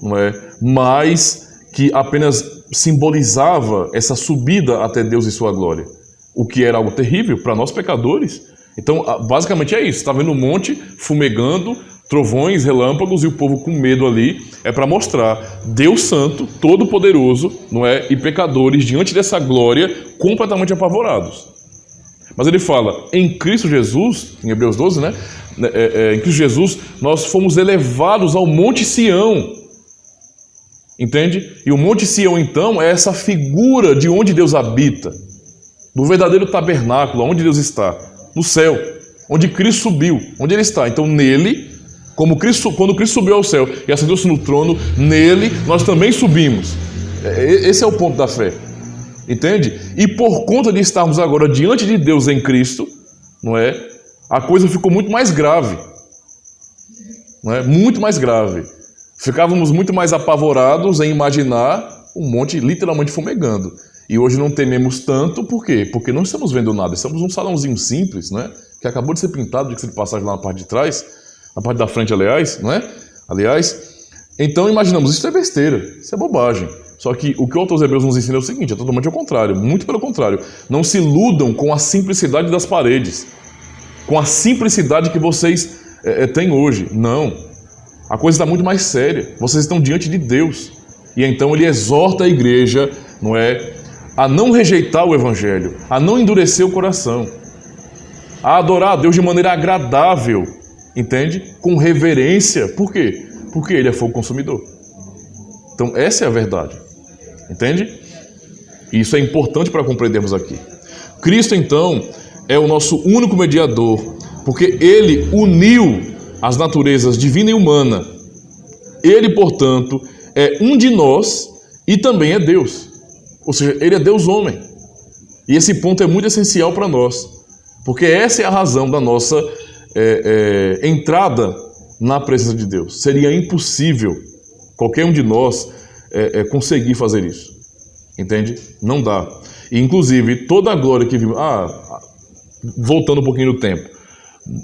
não é? Mas que apenas simbolizava essa subida até Deus e sua glória, o que era algo terrível para nós pecadores. Então, basicamente é isso, está vendo um monte fumegando, trovões, relâmpagos e o povo com medo ali, é para mostrar Deus Santo, Todo-Poderoso, não é? E pecadores diante dessa glória completamente apavorados. Mas ele fala, em Cristo Jesus, em Hebreus 12, né? Em Cristo Jesus, nós fomos elevados ao Monte Sião. Entende? E o Monte Sião, então, é essa figura de onde Deus habita, do verdadeiro tabernáculo, onde Deus está, no céu, onde Cristo subiu, onde Ele está. Então, nele, quando Cristo subiu ao céu e assentou-se no trono, nele nós também subimos. Esse é o ponto da fé. Entende? E por conta de estarmos agora diante de Deus em Cristo, não é? A coisa ficou muito mais grave. Não é? Muito mais grave. Ficávamos muito mais apavorados em imaginar um monte literalmente fumegando. E hoje não tememos tanto, por quê? Porque não estamos vendo nada. Estamos num salãozinho simples, né? Que acabou de ser pintado, de passagem lá na parte de trás, na parte da frente, aliás, não é? Então imaginamos, isso é besteira, isso é bobagem. Só que o que o autor aos Hebreus nos ensina é o seguinte, é totalmente ao contrário, muito pelo contrário. Não se iludam com a simplicidade das paredes, com a simplicidade que vocês têm hoje. Não. A coisa está muito mais séria. Vocês estão diante de Deus. E então ele exorta a igreja, não é, a não rejeitar o evangelho, a não endurecer o coração, a adorar a Deus de maneira agradável, entende? Com reverência. Por quê? Porque ele é fogo consumidor. Então essa é a verdade. Entende? Isso é importante para compreendermos aqui. Cristo, então, é o nosso único mediador, porque ele uniu as naturezas divina e humana. Ele, portanto, é um de nós e também é Deus. Ou seja, ele é Deus homem. E esse ponto é muito essencial para nós, porque essa é a razão da nossa entrada na presença de Deus. Seria impossível qualquer um de nós conseguir fazer isso. Entende? Não dá. E, inclusive, toda a glória que vimos... voltando um pouquinho no tempo.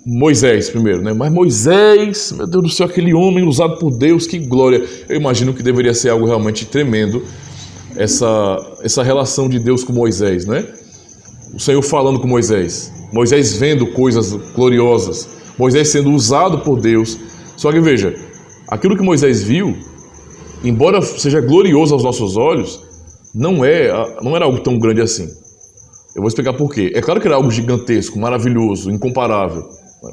Moisés primeiro, né? Mas Moisés, meu Deus do céu, aquele homem usado por Deus, que glória. Eu imagino que deveria ser algo realmente tremendo, essa relação de Deus com Moisés, né? O Senhor falando com Moisés, Moisés vendo coisas gloriosas, Moisés sendo usado por Deus. Só que veja, aquilo que Moisés viu, embora seja glorioso aos nossos olhos, não era algo tão grande assim. Eu vou explicar por quê. É claro que era algo gigantesco, maravilhoso, incomparável.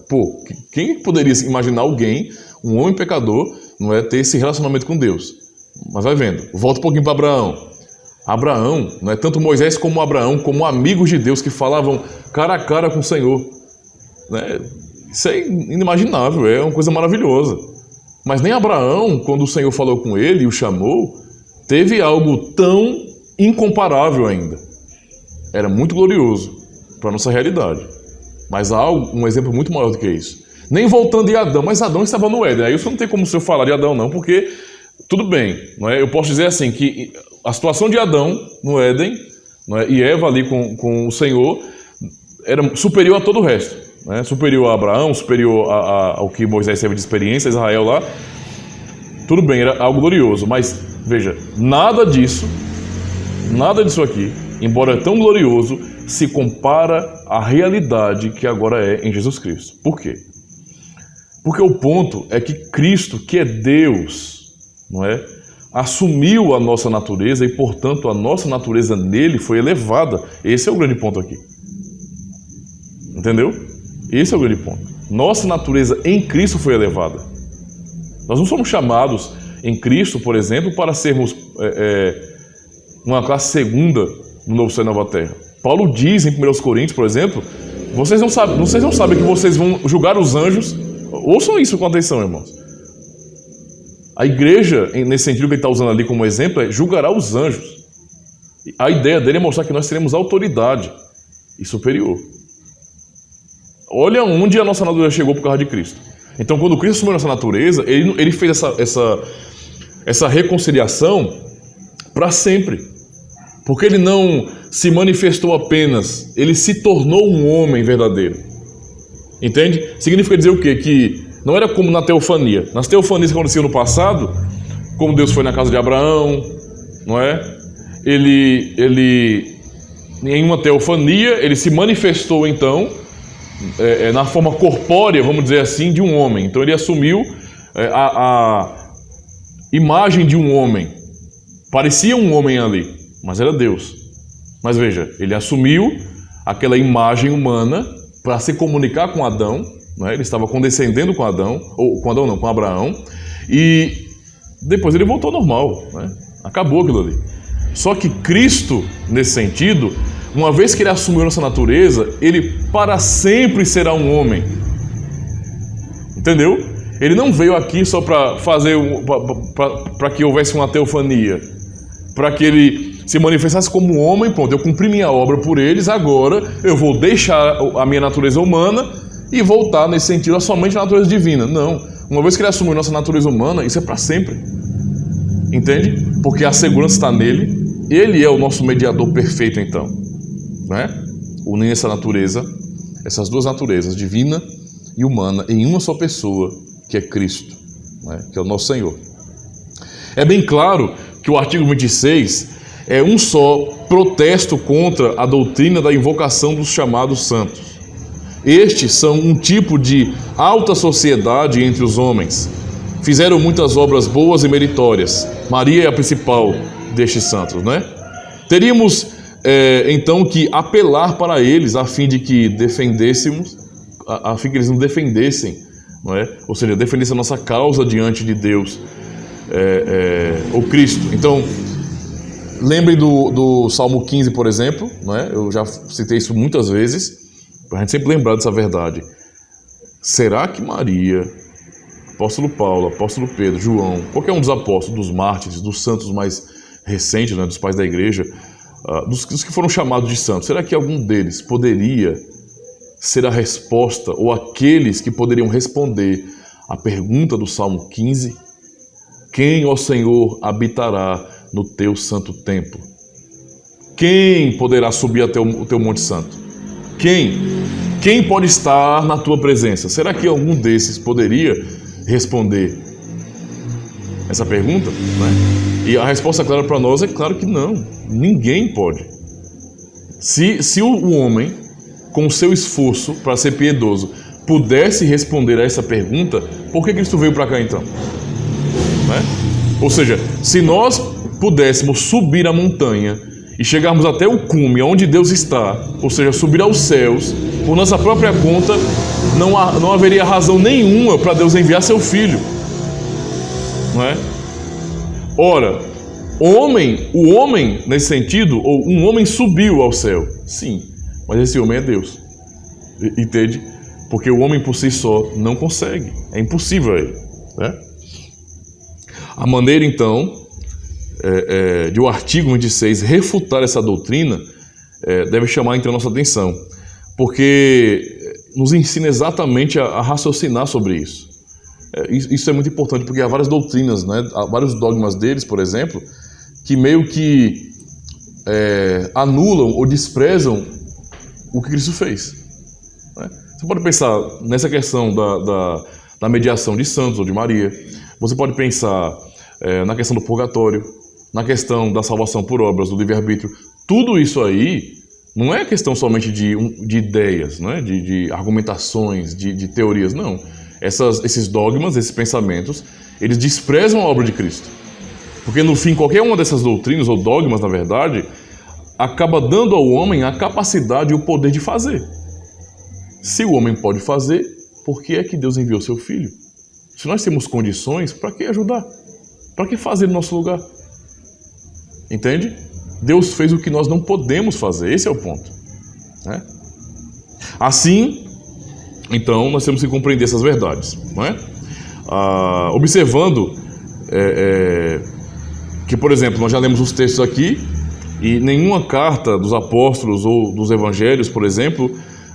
Pô, quem poderia imaginar alguém, um homem pecador, não é, ter esse relacionamento com Deus? Mas vai vendo. Volta um pouquinho para Abraão. Abraão, não é tanto Moisés como Abraão, como amigos de Deus que falavam cara a cara com o Senhor. Né? Isso é inimaginável, é uma coisa maravilhosa. Mas nem Abraão, quando o Senhor falou com ele e o chamou, teve algo tão incomparável ainda. Era muito glorioso para a nossa realidade. Mas há um exemplo muito maior do que isso. Nem voltando em Adão, mas Adão estava no Éden. Aí isso não tem como eu falar de Adão não, porque tudo bem, não é? Eu posso dizer assim, que a situação de Adão no Éden, não é? E Eva ali com o Senhor era superior a todo o resto. Né? Superior a Abraão, superior ao que Moisés teve de experiência, Israel lá. Tudo bem, era algo glorioso, mas veja, nada disso aqui, embora tão glorioso, se compara à realidade que agora é em Jesus Cristo. Por quê? Porque o ponto é que Cristo, que é Deus, não é? assumiu a nossa natureza e, portanto, a nossa natureza nele foi elevada. Esse é o grande ponto aqui. Entendeu? Esse é o grande ponto. Nossa natureza em Cristo foi elevada. Nós não somos chamados em Cristo, por exemplo, para sermos uma classe segunda no novo céu e nova terra. Paulo diz em 1 Coríntios, por exemplo, vocês não sabem que vocês vão julgar os anjos. Ouçam isso com atenção, irmãos. A igreja, nesse sentido que ele está usando ali como exemplo, é julgará os anjos. A ideia dele é mostrar que nós teremos autoridade e superior. Olha onde a nossa natureza chegou por causa de Cristo. Então, quando Cristo assumiu a nossa natureza, ele fez essa reconciliação para sempre. Porque ele não se manifestou apenas, ele se tornou um homem verdadeiro. Entende? Significa dizer o quê? Que não era como na teofania. Nas teofanias que aconteciam no passado, como Deus foi na casa de Abraão, não é? Ele em uma teofania, ele se manifestou então na forma corpórea, vamos dizer assim, de um homem. Então ele assumiu a imagem de um homem. Parecia um homem ali, mas era Deus. Mas veja, ele assumiu aquela imagem humana para se comunicar com Adão, né? Ele estava condescendendo com Adão, ou com Adão não, com Abraão, e depois ele voltou ao normal, né? Acabou aquilo ali. Só que Cristo, nesse sentido, uma vez que ele assumiu nossa natureza, ele para sempre será um homem. Entendeu? Ele não veio aqui só para fazer, para que houvesse uma teofania, para que ele se manifestasse como homem. Pronto, eu cumpri minha obra por eles, agora eu vou deixar a minha natureza humana e voltar nesse sentido a somente a natureza divina. Não, uma vez que ele assumiu nossa natureza humana, isso é para sempre. Entende? Porque a segurança está nele, ele é o nosso mediador perfeito então, né? Unindo essa natureza, essas duas naturezas, divina e humana, em uma só pessoa, que é Cristo, né? Que é o nosso Senhor. É bem claro que o artigo 26 é um só protesto contra a doutrina da invocação dos chamados santos. Estes são um tipo de alta sociedade entre os homens. Fizeram muitas obras boas e meritórias. Maria é a principal destes santos, né? Teríamos então que apelar para eles a fim de que defendêssemos, a fim que eles nos defendessem, não é? Ou seja, defendessem a nossa causa diante de Deus, o Cristo. Então, lembrem do Salmo 15, por exemplo, não é? Eu já citei isso muitas vezes, para a gente sempre lembrar dessa verdade. Será que Maria, apóstolo Paulo, apóstolo Pedro, João, qualquer um dos apóstolos, dos mártires, dos santos mais recentes, né, dos pais da igreja, dos que foram chamados de santos, será que algum deles poderia ser a resposta, ou aqueles que poderiam responder à pergunta do Salmo 15? Quem, ó Senhor, habitará no teu santo templo? Quem poderá subir até o teu monte santo? Quem pode estar na tua presença? Será que algum desses poderia responder essa pergunta? Né? E a resposta clara para nós é claro que não. Ninguém pode. Se o homem, com o seu esforço para ser piedoso, pudesse responder a essa pergunta, por que Cristo veio para cá então? Né? Ou seja, se nós pudéssemos subir a montanha e chegarmos até o cume, onde Deus está, ou seja, subir aos céus, por nossa própria conta, não haveria razão nenhuma para Deus enviar seu Filho. Não é? Ora, o homem, nesse sentido, ou um homem subiu ao céu, sim, mas esse homem é Deus. Entende? Porque o homem por si só não consegue, é impossível a ele. Né? A maneira, então, de o artigo 26 refutar essa doutrina deve chamar então a nossa atenção, porque nos ensina exatamente a raciocinar sobre isso. Isso é muito importante, porque há várias doutrinas, né? Há vários dogmas deles, por exemplo, que meio que anulam ou desprezam o que Cristo fez. Né? Você pode pensar nessa questão da mediação de santos ou de Maria, você pode pensar na questão do purgatório, na questão da salvação por obras, do livre-arbítrio. Tudo isso aí não é questão somente de ideias, né? de argumentações, de teorias, não. Esses dogmas, esses pensamentos, eles desprezam a obra de Cristo. Porque no fim, qualquer uma dessas doutrinas ou dogmas, na verdade, acaba dando ao homem a capacidade e o poder de fazer. Se o homem pode fazer, por que é que Deus enviou seu Filho? Se nós temos condições, para que ajudar? Para que fazer no nosso lugar? Entende? Deus fez o que nós não podemos fazer, esse é o ponto, né? Assim, então, nós temos que compreender essas verdades, não é? Observando que, por exemplo, nós já lemos os textos aqui e nenhuma carta dos apóstolos ou dos evangelhos, por exemplo,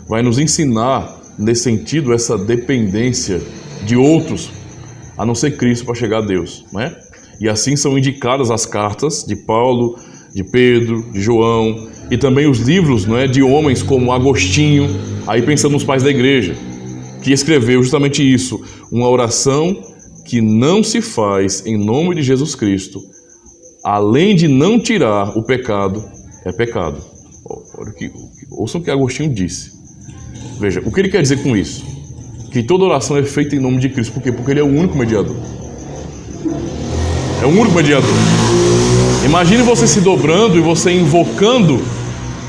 vai nos ensinar nesse sentido essa dependência de outros, a não ser Cristo, para chegar a Deus, não é? E assim são indicadas as cartas de Paulo, de Pedro, de João e também os livros, não é, de homens como Agostinho, aí pensando nos pais da igreja, que escreveu justamente isso, uma oração que não se faz em nome de Jesus Cristo, além de não tirar o pecado, é pecado. Ouçam o que Agostinho disse. Veja, o que ele quer dizer com isso? Que toda oração é feita em nome de Cristo. Por quê? Porque ele é o único mediador. É o único mediador. Imagine você se dobrando e você invocando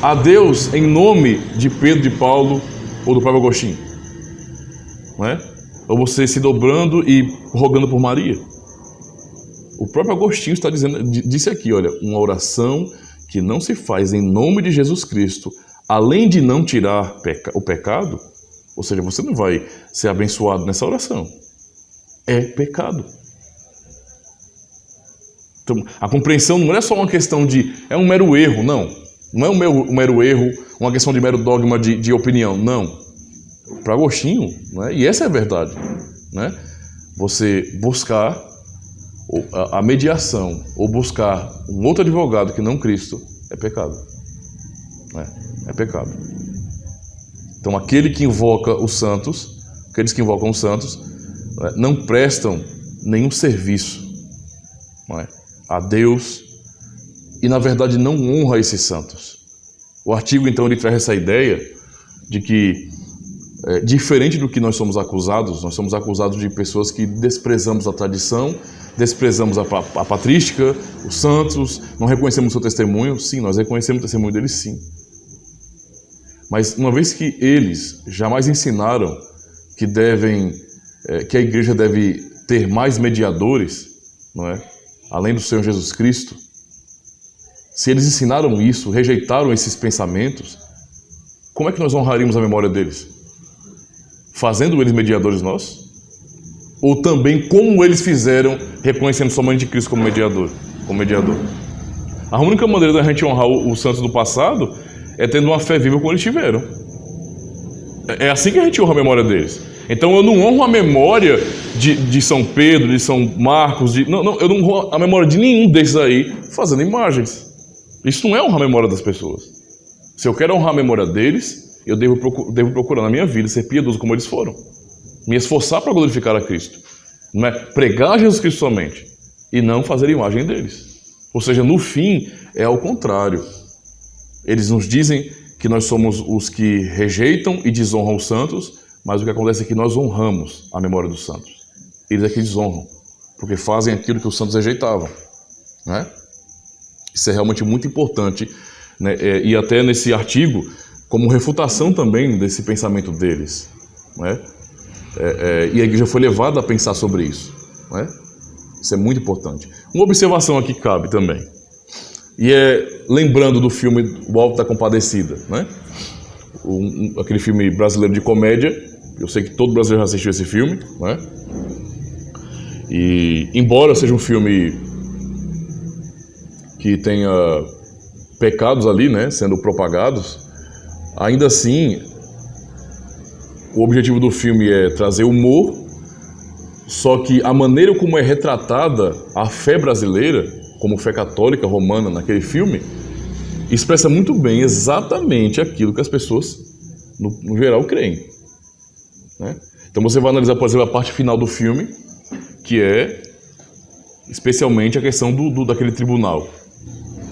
a Deus em nome de Pedro, de Paulo ou do próprio Agostinho. Não é? Ou você se dobrando e rogando por Maria. O próprio Agostinho está dizendo, disse aqui, olha, uma oração que não se faz em nome de Jesus Cristo, além de não tirar o pecado, ou seja, você não vai ser abençoado nessa oração. É pecado. Então, a compreensão não é só uma questão de, é um mero erro, não. Não é um mero erro, uma questão de mero dogma de opinião, não. Para Agostinho, né? E essa é a verdade, né? Você buscar a mediação ou buscar um outro advogado que não Cristo é pecado, né? É pecado. Então aquele que invoca os santos, aqueles que invocam os santos, né, não prestam nenhum serviço, não é, a Deus e na verdade não honra esses santos. O artigo então ele traz essa ideia de que diferente do que nós somos acusados de pessoas que desprezamos a tradição, desprezamos a patrística, os santos, não reconhecemos o seu testemunho. Sim, nós reconhecemos o testemunho deles, sim. Mas uma vez que eles jamais ensinaram que a igreja deve ter mais mediadores, não é? Além do Senhor Jesus Cristo, se eles ensinaram isso, rejeitaram esses pensamentos, como é que nós honraríamos a memória deles? Fazendo eles mediadores nossos? Ou também como eles fizeram, reconhecendo somente Cristo como mediador? A única maneira da gente honrar os santos do passado é tendo uma fé viva como eles tiveram. É assim que a gente honra a memória deles. Então eu não honro a memória de São Pedro, de São Marcos, eu não honro a memória de nenhum desses aí fazendo imagens. Isso não é honrar a memória das pessoas. Se eu quero honrar a memória deles, eu devo procurar na minha vida ser piedoso como eles foram. Me esforçar para glorificar a Cristo. Não é pregar a Jesus Cristo somente e não fazer imagem deles. Ou seja, no fim, é ao contrário. Eles nos dizem que nós somos os que rejeitam e desonram os santos, mas o que acontece é que nós honramos a memória dos santos. Eles é que desonram, porque fazem aquilo que os santos rejeitavam, né? Isso é realmente muito importante, né? E até nesse artigo, como refutação também desse pensamento deles, né? E a igreja foi levada a pensar sobre isso, né? Isso é muito importante. Uma observação aqui cabe também, e lembrando do filme O Alto da Compadecida, né? Aquele filme brasileiro de comédia. Eu sei que todo brasileiro já assistiu esse filme, né? E embora seja um filme que tenha pecados ali, né, sendo propagados, ainda assim o objetivo do filme é trazer humor, só que a maneira como é retratada a fé brasileira, como fé católica romana naquele filme, expressa muito bem exatamente aquilo que as pessoas, no geral, creem, né? Então você vai analisar, por exemplo, a parte final do filme, que é especialmente a questão daquele tribunal,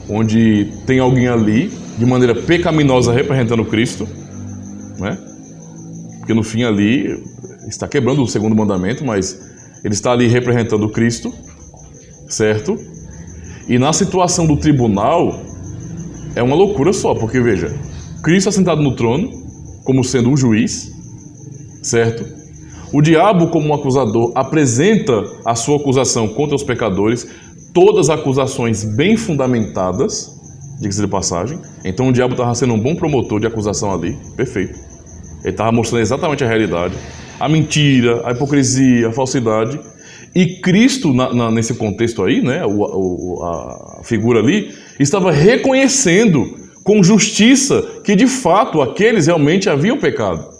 onde tem alguém ali, de maneira pecaminosa, representando Cristo, né? Porque no fim ali está quebrando o segundo mandamento, mas ele está ali representando Cristo, certo? E na situação do tribunal, é uma loucura só, porque veja, Cristo assentado no trono, como sendo o juiz, certo? O diabo, como um acusador, apresenta a sua acusação contra os pecadores, todas acusações bem fundamentadas, diga-se de passagem. Então o diabo estava sendo um bom promotor de acusação ali, perfeito. Ele estava mostrando exatamente a realidade, a mentira, a hipocrisia, a falsidade. E Cristo, nesse contexto aí, né, a figura ali, estava reconhecendo com justiça que de fato aqueles realmente haviam pecado.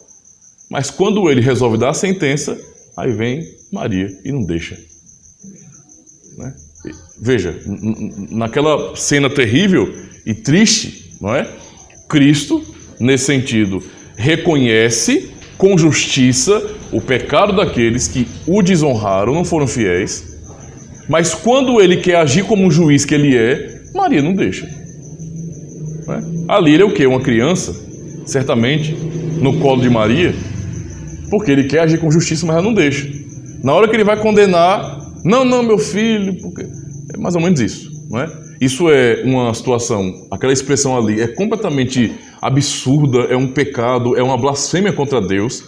Mas quando ele resolve dar a sentença, aí vem Maria e não deixa. Né? Veja, naquela cena terrível e triste, não é? Cristo, nesse sentido, reconhece com justiça o pecado daqueles que o desonraram, não foram fiéis, mas quando ele quer agir como um juiz que ele é, Maria não deixa. Não é? Ali ele é o quê? Uma criança, certamente, no colo de Maria, porque ele quer agir com justiça, mas ela não deixa. Na hora que ele vai condenar, não, meu filho, porque... é mais ou menos isso, não é? Isso é uma situação, aquela expressão ali é completamente absurda, é um pecado, é uma blasfêmia contra Deus.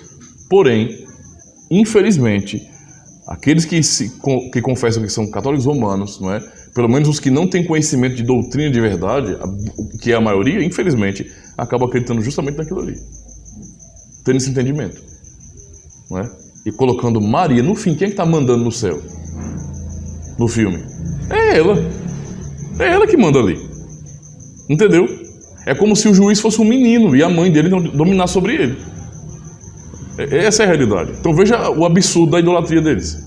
Porém, infelizmente, aqueles que confessam que são católicos romanos, não é? Pelo menos os que não têm conhecimento de doutrina de verdade, que é a maioria, infelizmente, acabam acreditando justamente naquilo ali, tendo esse entendimento, não é? E colocando Maria no fim. Quem é que está mandando no céu? No filme? É ela. É ela que manda ali. Entendeu? É como se o juiz fosse um menino e a mãe dele dominasse sobre ele. Essa é a realidade. Então veja o absurdo da idolatria deles.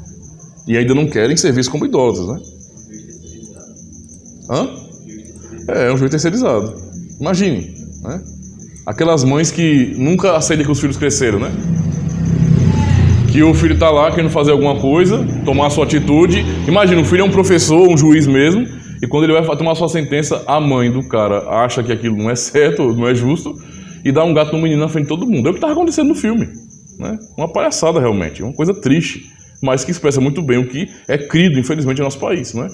E ainda não querem ser vistos como idólatras, né? Hã? É um juiz terceirizado. Imagine, né? Aquelas mães que nunca aceitam que os filhos cresceram, né? Que o filho está lá querendo fazer alguma coisa, tomar a sua atitude. Imagina, o filho é um professor, um juiz mesmo, e quando ele vai tomar a sua sentença, a mãe do cara acha que aquilo não é certo, não é justo, e dá um gato no menino na frente de todo mundo. É o que estava acontecendo no filme, né? Uma palhaçada realmente, uma coisa triste, mas que expressa muito bem o que é crido, infelizmente, no nosso país, né?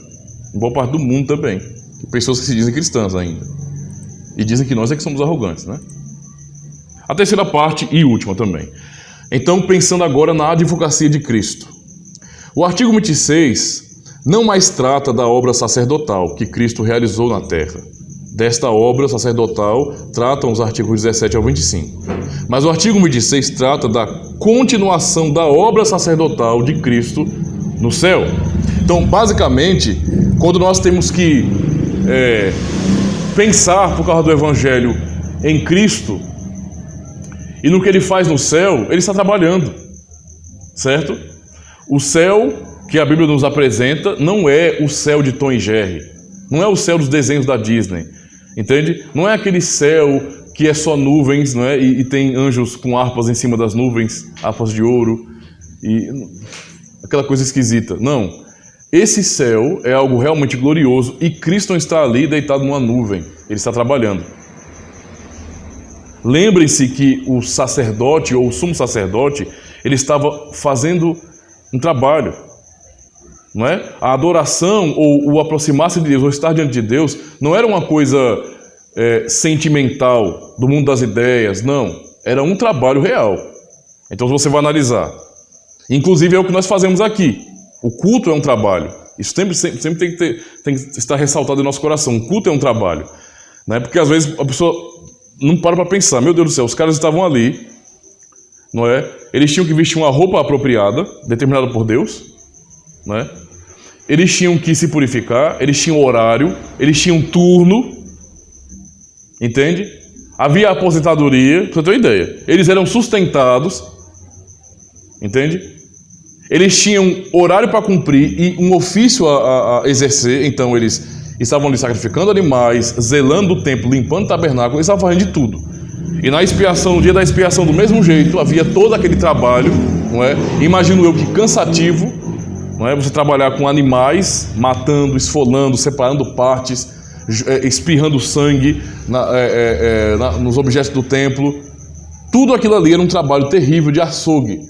Em boa parte do mundo também. Pessoas que se dizem cristãs ainda. E dizem que nós é que somos arrogantes, né? A terceira parte e última também. Então, pensando agora na advocacia de Cristo. O artigo 26 não mais trata da obra sacerdotal que Cristo realizou na terra. Desta obra sacerdotal tratam os artigos 17 ao 25. Mas o artigo 26 trata da continuação da obra sacerdotal de Cristo no céu. Então, basicamente, quando nós temos que pensar por causa do Evangelho em Cristo e no que Ele faz no céu, Ele está trabalhando, certo? O céu que a Bíblia nos apresenta não é o céu de Tom e Jerry, não é o céu dos desenhos da Disney, entende? Não é aquele céu que é só nuvens, não é? E tem anjos com harpas em cima das nuvens, harpas de ouro, e aquela coisa esquisita. Não, esse céu é algo realmente glorioso e Cristo não está ali deitado numa nuvem, Ele está trabalhando. Lembrem-se que o sacerdote ou o sumo sacerdote, ele estava fazendo um trabalho, não é? A adoração ou o aproximar-se de Deus ou estar diante de Deus não era uma coisa sentimental, do mundo das ideias, não. Era um trabalho real. Então você vai analisar. Inclusive é o que nós fazemos aqui. O culto é um trabalho. Isso sempre tem que estar ressaltado em nosso coração. O culto é um trabalho, né? Porque às vezes a pessoa não para pensar, meu Deus do céu, os caras estavam ali, não é? Eles tinham que vestir uma roupa apropriada, determinada por Deus, não é? Eles tinham que se purificar, eles tinham horário, eles tinham turno, entende? Havia aposentadoria, pra você ter uma ideia. Eles eram sustentados, entende? Eles tinham horário para cumprir e um ofício a exercer, então eles estavam ali sacrificando animais, zelando o templo, limpando o tabernáculo, eles estavam fazendo de tudo. E na expiação, no dia da expiação, do mesmo jeito, havia todo aquele trabalho, não é? Imagino eu que cansativo, não é? Você trabalhar com animais, matando, esfolando, separando partes, espirrando sangue nos objetos do templo. Tudo aquilo ali era um trabalho terrível de açougue.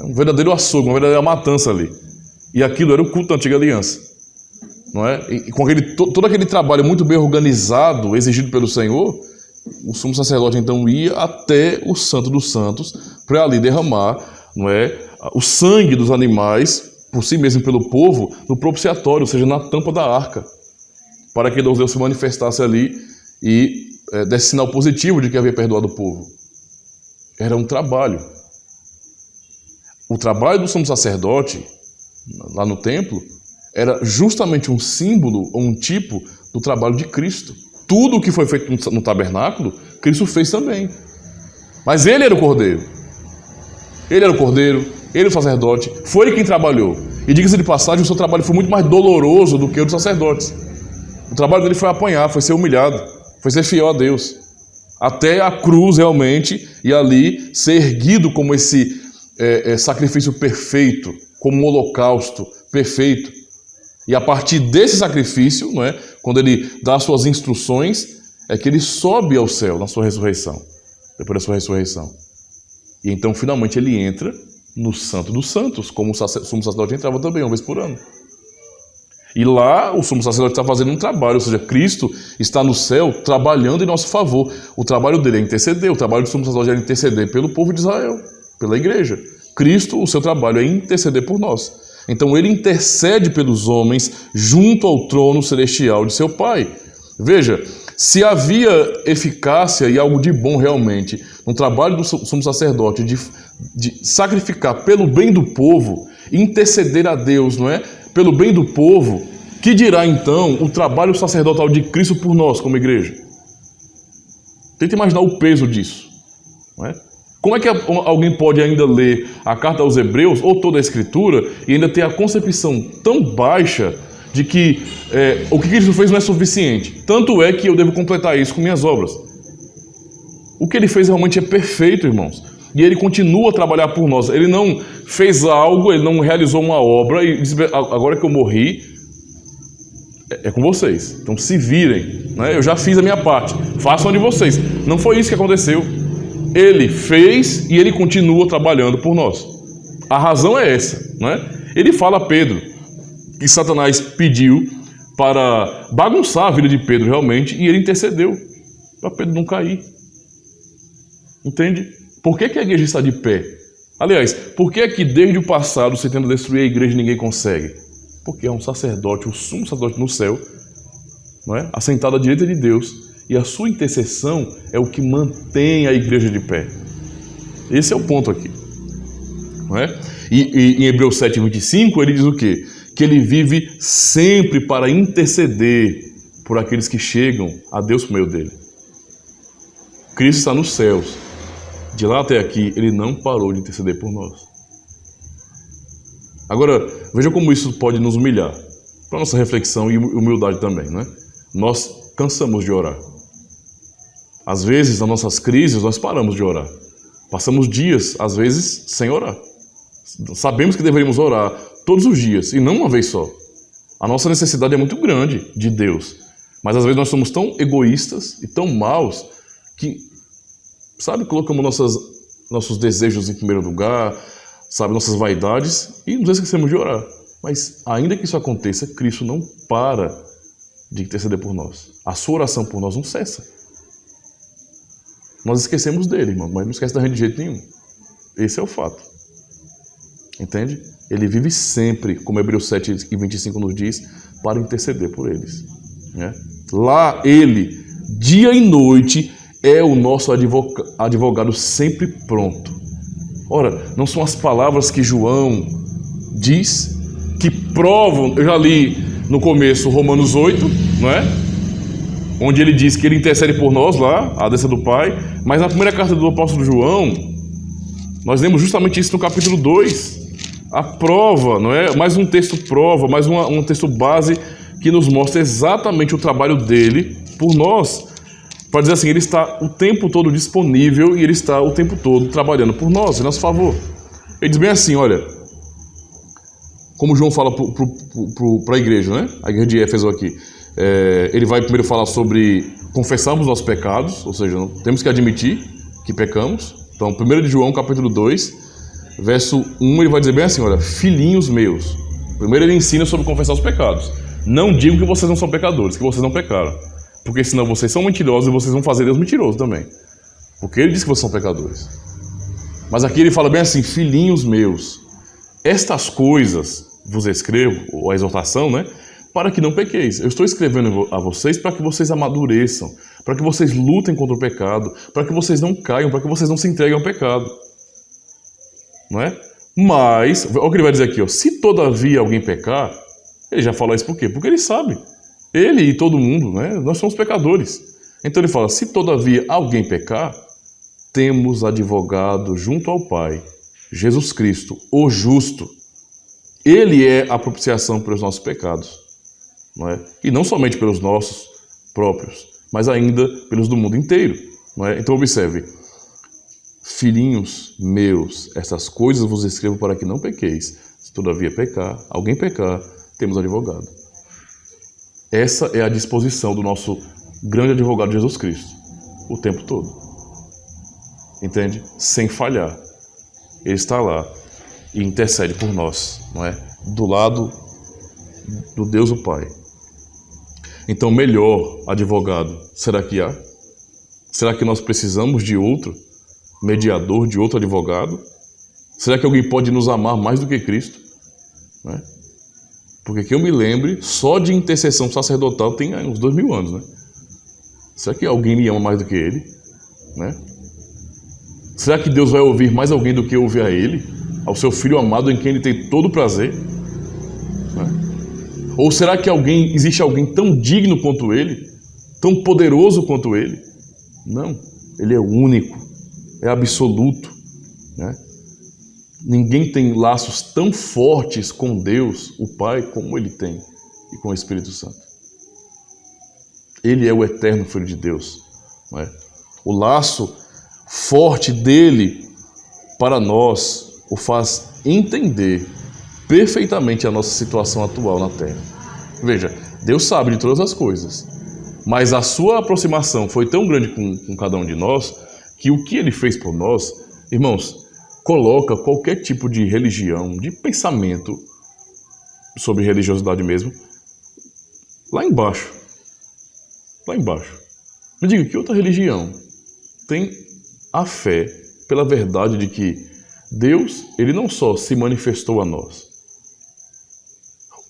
Um verdadeiro açougue, uma verdadeira matança ali. E aquilo era o culto da antiga aliança. não é? E com todo aquele trabalho muito bem organizado, exigido pelo Senhor, o sumo sacerdote então ia até o Santo dos Santos para ali derramar, não é, o sangue dos animais, por si mesmo pelo povo, no propiciatório, ou seja, na tampa da arca, para que Deus se manifestasse ali e desse sinal positivo de que havia perdoado o povo. Era um trabalho. O trabalho do sumo sacerdote, lá no templo, era justamente um símbolo ou um tipo do trabalho de Cristo. Tudo o que foi feito no tabernáculo, Cristo fez também. Mas ele era o cordeiro. Ele era o cordeiro, ele era o sacerdote, foi ele quem trabalhou. E diga-se de passagem, o seu trabalho foi muito mais doloroso do que o dos sacerdotes. O trabalho dele foi apanhar, foi ser humilhado, foi ser fiel a Deus. Até a cruz realmente, e ali ser erguido como esse sacrifício perfeito, como um holocausto perfeito. E a partir desse sacrifício, não é, quando ele dá as suas instruções, é que ele sobe ao céu na sua ressurreição, depois da sua ressurreição. E então finalmente ele entra no Santo dos Santos, como o sumo sacerdote entrava também uma vez por ano. E lá o sumo sacerdote está fazendo um trabalho, ou seja, Cristo está no céu trabalhando em nosso favor. O trabalho dele é interceder, o trabalho do sumo sacerdote é interceder pelo povo de Israel, pela igreja. Cristo, o seu trabalho é interceder por nós. Então ele intercede pelos homens junto ao trono celestial de seu Pai. Veja, se havia eficácia e algo de bom realmente no trabalho do sumo sacerdote de sacrificar pelo bem do povo, interceder a Deus, não é? Pelo bem do povo, que dirá então o trabalho sacerdotal de Cristo por nós como igreja? Tenta imaginar o peso disso, não é? Como é que alguém pode ainda ler a carta aos Hebreus ou toda a Escritura e ainda ter a concepção tão baixa de que o que Cristo fez não é suficiente? Tanto é que eu devo completar isso com minhas obras. O que ele fez realmente é perfeito, irmãos. E ele continua a trabalhar por nós. Ele não fez algo, ele não realizou uma obra e disse, agora que eu morri, é com vocês. Então se virem, né? Eu já fiz a minha parte, façam a de vocês. Não foi isso que aconteceu. Ele fez e ele continua trabalhando por nós. A razão é essa, né? Ele fala a Pedro que Satanás pediu para bagunçar a vida de Pedro realmente e ele intercedeu para Pedro não cair. Entende? Por que a igreja está de pé? Aliás, por que é que desde o passado você tenta destruir a igreja e ninguém consegue? Porque é um sacerdote, um sumo sacerdote no céu, não é? Assentado à direita de Deus, e a sua intercessão é o que mantém a igreja de pé. Esse é o ponto aqui, não é? E em Hebreus 7:25 ele diz o quê? Que ele vive sempre para interceder por aqueles que chegam a Deus por meio dele. Cristo está nos céus. De lá até aqui, ele não parou de interceder por nós. Agora, veja como isso pode nos humilhar. Para nossa reflexão e humildade também, né? Nós cansamos de orar. Às vezes, nas nossas crises, nós paramos de orar. Passamos dias, às vezes, sem orar. Sabemos que deveríamos orar todos os dias, e não uma vez só. A nossa necessidade é muito grande de Deus. Mas às vezes nós somos tão egoístas e tão maus que, sabe, colocamos nossos desejos em primeiro lugar, sabe, nossas vaidades, e nos esquecemos de orar. Mas ainda que isso aconteça, Cristo não para de interceder por nós. A sua oração por nós não cessa. Nós esquecemos dele, irmão, mas não esquece da gente de jeito nenhum. Esse é o fato. Entende? Ele vive sempre, como Hebreus 7:25 nos diz, para interceder por eles, né? Lá ele, dia e noite, é o nosso advogado sempre pronto. Ora, não são as palavras que João diz que provam, eu já li no começo Romanos 8, não é? Onde ele diz que ele intercede por nós lá, à destra do Pai, mas na primeira carta do apóstolo João, nós lemos justamente isso no capítulo 2, a prova, não é? Mais um texto prova, mais um texto base que nos mostra exatamente o trabalho dele por nós. Para dizer assim, ele está o tempo todo disponível e ele está o tempo todo trabalhando por nós, em nosso favor. Ele diz bem assim, olha, como João fala para a igreja, né? A igreja de Éfeso aqui. Ele vai primeiro falar sobre confessarmos nossos pecados, ou seja, temos que admitir que pecamos. Então, 1 de João, capítulo 2, verso 1, ele vai dizer bem assim, olha, filhinhos meus. Primeiro ele ensina sobre confessar os pecados. Não digo que vocês não são pecadores, que vocês não pecaram. Porque senão vocês são mentirosos e vocês vão fazer Deus mentiroso também. Porque ele diz que vocês são pecadores. Mas aqui ele fala bem assim, filhinhos meus, estas coisas vos escrevo, ou a exortação, né? Para que não pequeis. Eu estou escrevendo a vocês para que vocês amadureçam, para que vocês lutem contra o pecado, para que vocês não caiam, para que vocês não se entreguem ao pecado. Não é? Mas, olha o que ele vai dizer aqui, ó, se todavia alguém pecar, ele já fala isso por quê? Porque ele sabe. Ele e todo mundo, né? Nós somos pecadores. Então ele fala, se todavia alguém pecar, temos advogado junto ao Pai, Jesus Cristo, o justo. Ele é a propiciação pelos nossos pecados. Não é? E não somente pelos nossos próprios, mas ainda pelos do mundo inteiro. Não é? Então observe, filhinhos meus, estas coisas vos escrevo para que não pequeis. Se todavia alguém pecar, temos advogado. Essa é a disposição do nosso grande advogado Jesus Cristo, o tempo todo. Entende? Sem falhar. Ele está lá e intercede por nós, não é? Do lado do Deus o Pai. Então, melhor advogado, será que há? Será que nós precisamos de outro mediador, de outro advogado? Será que alguém pode nos amar mais do que Cristo? Não é? Porque que eu me lembre, só de intercessão sacerdotal tem uns 2000 anos, né? Será que alguém me ama mais do que ele? Né? Será que Deus vai ouvir mais alguém do que ouvir a ele? Ao seu Filho amado em quem ele tem todo o prazer? Né? Ou será que existe alguém tão digno quanto ele? Tão poderoso quanto ele? Não, ele é único, é absoluto, né? Ninguém tem laços tão fortes com Deus, o Pai, como ele tem, e com o Espírito Santo. Ele é o eterno Filho de Deus. Não é? O laço forte dele para nós o faz entender perfeitamente a nossa situação atual na Terra. Veja, Deus sabe de todas as coisas, mas a sua aproximação foi tão grande com cada um de nós, que o que ele fez por nós, irmãos, coloca qualquer tipo de religião, de pensamento sobre religiosidade mesmo, lá embaixo. Lá embaixo. Me diga, que outra religião tem a fé pela verdade de que Deus, ele não só se manifestou a nós,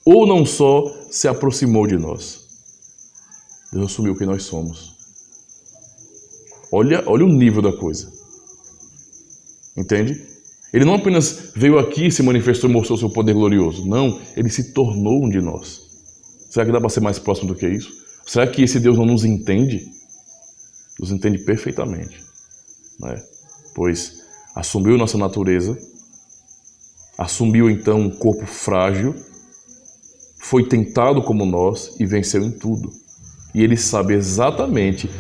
ou não só se aproximou de nós, Deus assumiu quem nós somos. Olha o nível da coisa. Entende? Ele não apenas veio aqui, se manifestou e mostrou seu poder glorioso. Não, ele se tornou um de nós. Será que dá para ser mais próximo do que isso? Será que esse Deus não nos entende? Nos entende perfeitamente. Né? Pois assumiu nossa natureza, assumiu então um corpo frágil, foi tentado como nós e venceu em tudo. E ele sabe exatamente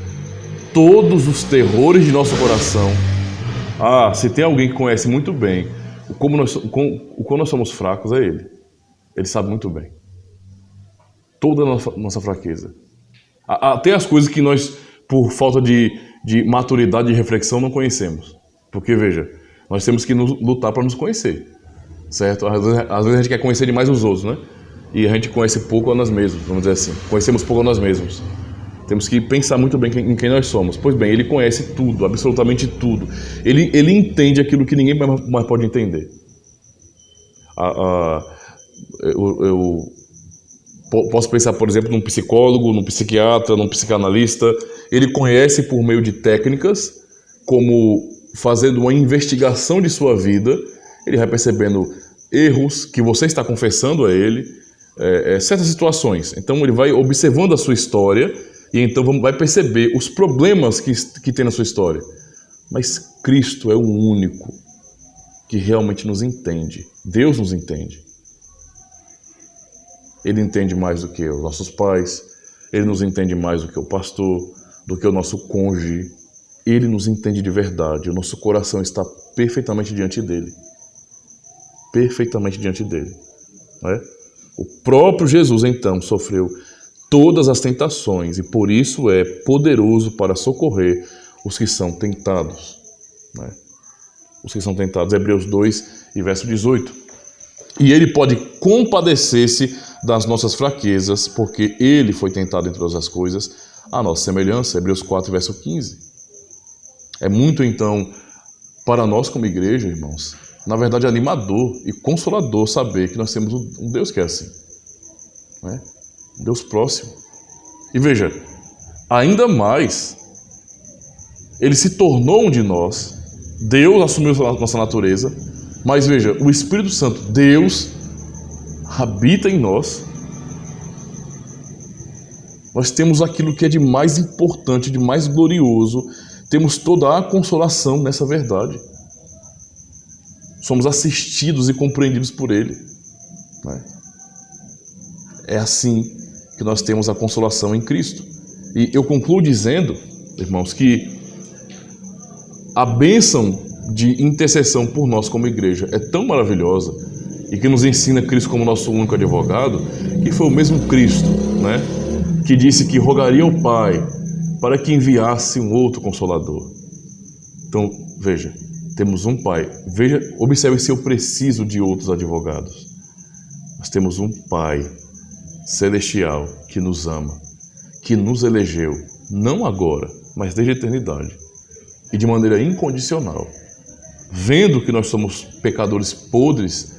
todos os terrores de nosso coração. Ah, se tem alguém que conhece muito bem o como nós somos fracos, é ele. Ele sabe muito bem. Toda a nossa fraqueza. Até as coisas que nós, por falta de maturidade e reflexão, não conhecemos. Porque, veja, nós temos que lutar para nos conhecer. Certo? Às vezes a gente quer conhecer demais os outros, né? E a gente conhece pouco a nós mesmos, vamos dizer assim. Conhecemos pouco a nós mesmos. Temos que pensar muito bem em quem nós somos. Pois bem, ele conhece tudo, absolutamente tudo. Ele entende aquilo que ninguém mais pode entender. Eu posso pensar, por exemplo, num psicólogo, num psiquiatra, num psicanalista. Ele conhece por meio de técnicas, como fazendo uma investigação de sua vida. Ele vai percebendo erros que você está confessando a ele, certas situações. Então ele vai observando a sua história e então vai perceber os problemas que tem na sua história. Mas Cristo é o único que realmente nos entende. Deus nos entende. Ele entende mais do que os nossos pais, ele nos entende mais do que o pastor, do que o nosso cônjuge. Ele nos entende de verdade. O nosso coração está perfeitamente diante dele. Perfeitamente diante dele. Não é? O próprio Jesus, então, sofreu todas as tentações e por isso é poderoso para socorrer os que são tentados. Né? Os que são tentados. Hebreus 2 e verso 18. E Ele pode compadecer-se das nossas fraquezas, porque Ele foi tentado em todas as coisas, a nossa semelhança. Hebreus 4, verso 15. É muito, então, para nós como igreja, irmãos, na verdade animador e consolador saber que nós temos um Deus que é assim. Né? Um Deus próximo. E veja, ainda mais, Ele se tornou um de nós, Deus assumiu a nossa natureza, mas veja, o Espírito Santo, Deus, habita em nós. Nós temos aquilo que é de mais importante, de mais glorioso, temos toda a consolação nessa verdade. Somos assistidos e compreendidos por Ele. Né? É assim que nós temos a consolação em Cristo. E eu concluo dizendo, irmãos, que a bênção de intercessão por nós como igreja é tão maravilhosa e que nos ensina Cristo como nosso único advogado, que foi o mesmo Cristo, né, que disse que rogaria ao Pai para que enviasse um outro Consolador. Então, veja, temos um Pai. Veja, observe se eu preciso de outros advogados. Nós temos um Pai celestial que nos ama, que nos elegeu, não agora, mas desde a eternidade, e de maneira incondicional. Vendo que nós somos pecadores podres,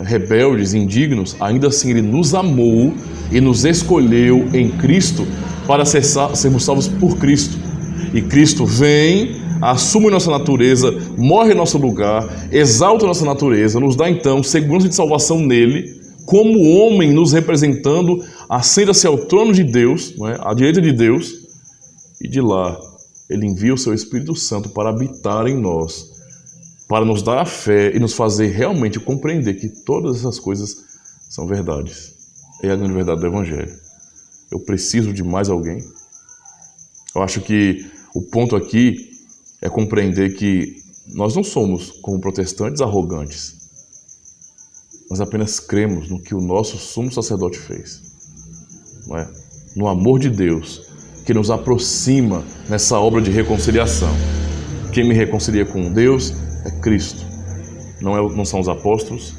rebeldes, indignos, ainda assim Ele nos amou e nos escolheu em Cristo para sermos salvos por Cristo. E Cristo vem, assume nossa natureza, morre em nosso lugar, exalta nossa natureza, nos dá então segurança de salvação nele, como homem nos representando, assenta-se ao trono de Deus, à direita de Deus, e de lá Ele envia o seu Espírito Santo para habitar em nós, para nos dar a fé e nos fazer realmente compreender que todas essas coisas são verdades. É a grande verdade do Evangelho. Eu preciso de mais alguém? Eu acho que o ponto aqui é compreender que nós não somos, como protestantes, arrogantes. Nós apenas cremos no que o nosso sumo sacerdote fez. Não é? No amor de Deus, que nos aproxima nessa obra de reconciliação. Quem me reconcilia com Deus é Cristo, não são os apóstolos.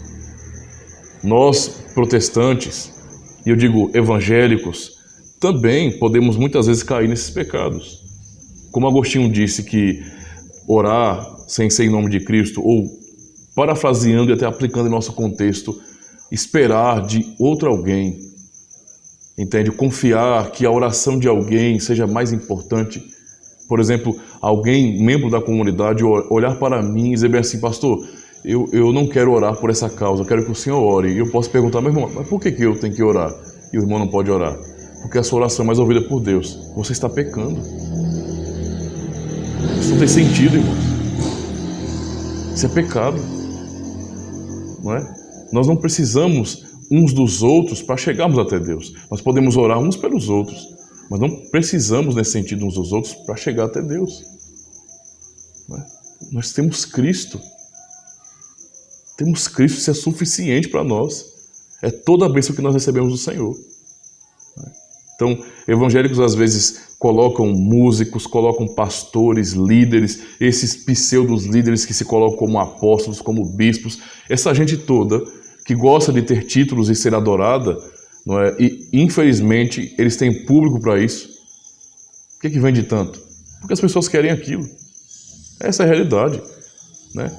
Nós, protestantes, e eu digo evangélicos, também podemos muitas vezes cair nesses pecados. Como Agostinho disse que orar sem ser em nome de Cristo, ou parafraseando e até aplicando em nosso contexto, esperar de outro alguém, entende? Confiar que a oração de alguém seja mais importante. Por exemplo, alguém, membro da comunidade, olhar para mim e dizer bem assim: pastor, eu não quero orar por essa causa, eu quero que o senhor ore. E eu posso perguntar: meu irmão, mas por que eu tenho que orar? E o irmão não pode orar? Porque a sua oração é mais ouvida por Deus. Você está pecando. Isso não tem sentido, irmãos. Isso é pecado. Não é? Nós não precisamos uns dos outros para chegarmos até Deus. Nós podemos orar uns pelos outros, mas não precisamos, nesse sentido, uns dos outros para chegar até Deus. Não é? Nós temos Cristo. Temos Cristo, isso é suficiente para nós. É toda a bênção que nós recebemos do Senhor. Então, evangélicos às vezes colocam músicos, colocam pastores, líderes, esses pseudos líderes que se colocam como apóstolos, como bispos, essa gente toda que gosta de ter títulos e ser adorada, não é? E infelizmente eles têm público para isso. Por que vende tanto? Porque as pessoas querem aquilo. Essa é a realidade, né?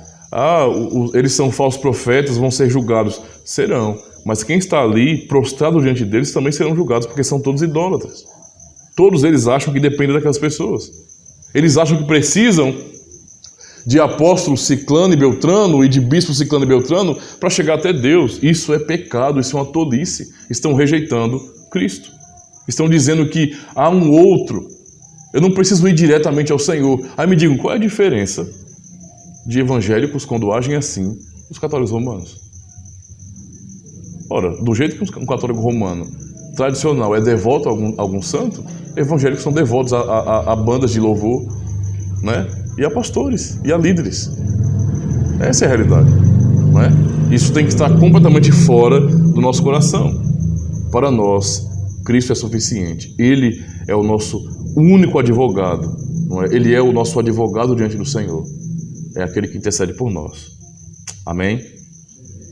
Eles são falsos profetas, vão ser julgados. Serão, mas quem está ali prostrado diante deles também serão julgados, porque são todos idólatras. Todos eles acham que dependem daquelas pessoas. Eles acham que precisam de apóstolo Ciclano e Beltrano e de bispo Ciclano e Beltrano para chegar até Deus. Isso é pecado, isso é uma tolice. Estão rejeitando Cristo. Estão dizendo que há um outro. Eu não preciso ir diretamente ao Senhor. Aí me digam, qual é a diferença de evangélicos quando agem assim dos católicos romanos? Ora, do jeito que um católico romano tradicional é devoto a algum santo, evangélicos são devotos a bandas de louvor, né? E a pastores, e a líderes. Essa é a realidade, não é? Isso tem que estar completamente fora do nosso coração. Para nós, Cristo é suficiente. Ele é o nosso único advogado, não é? Ele é o nosso advogado diante do Senhor. É aquele que intercede por nós. Amém?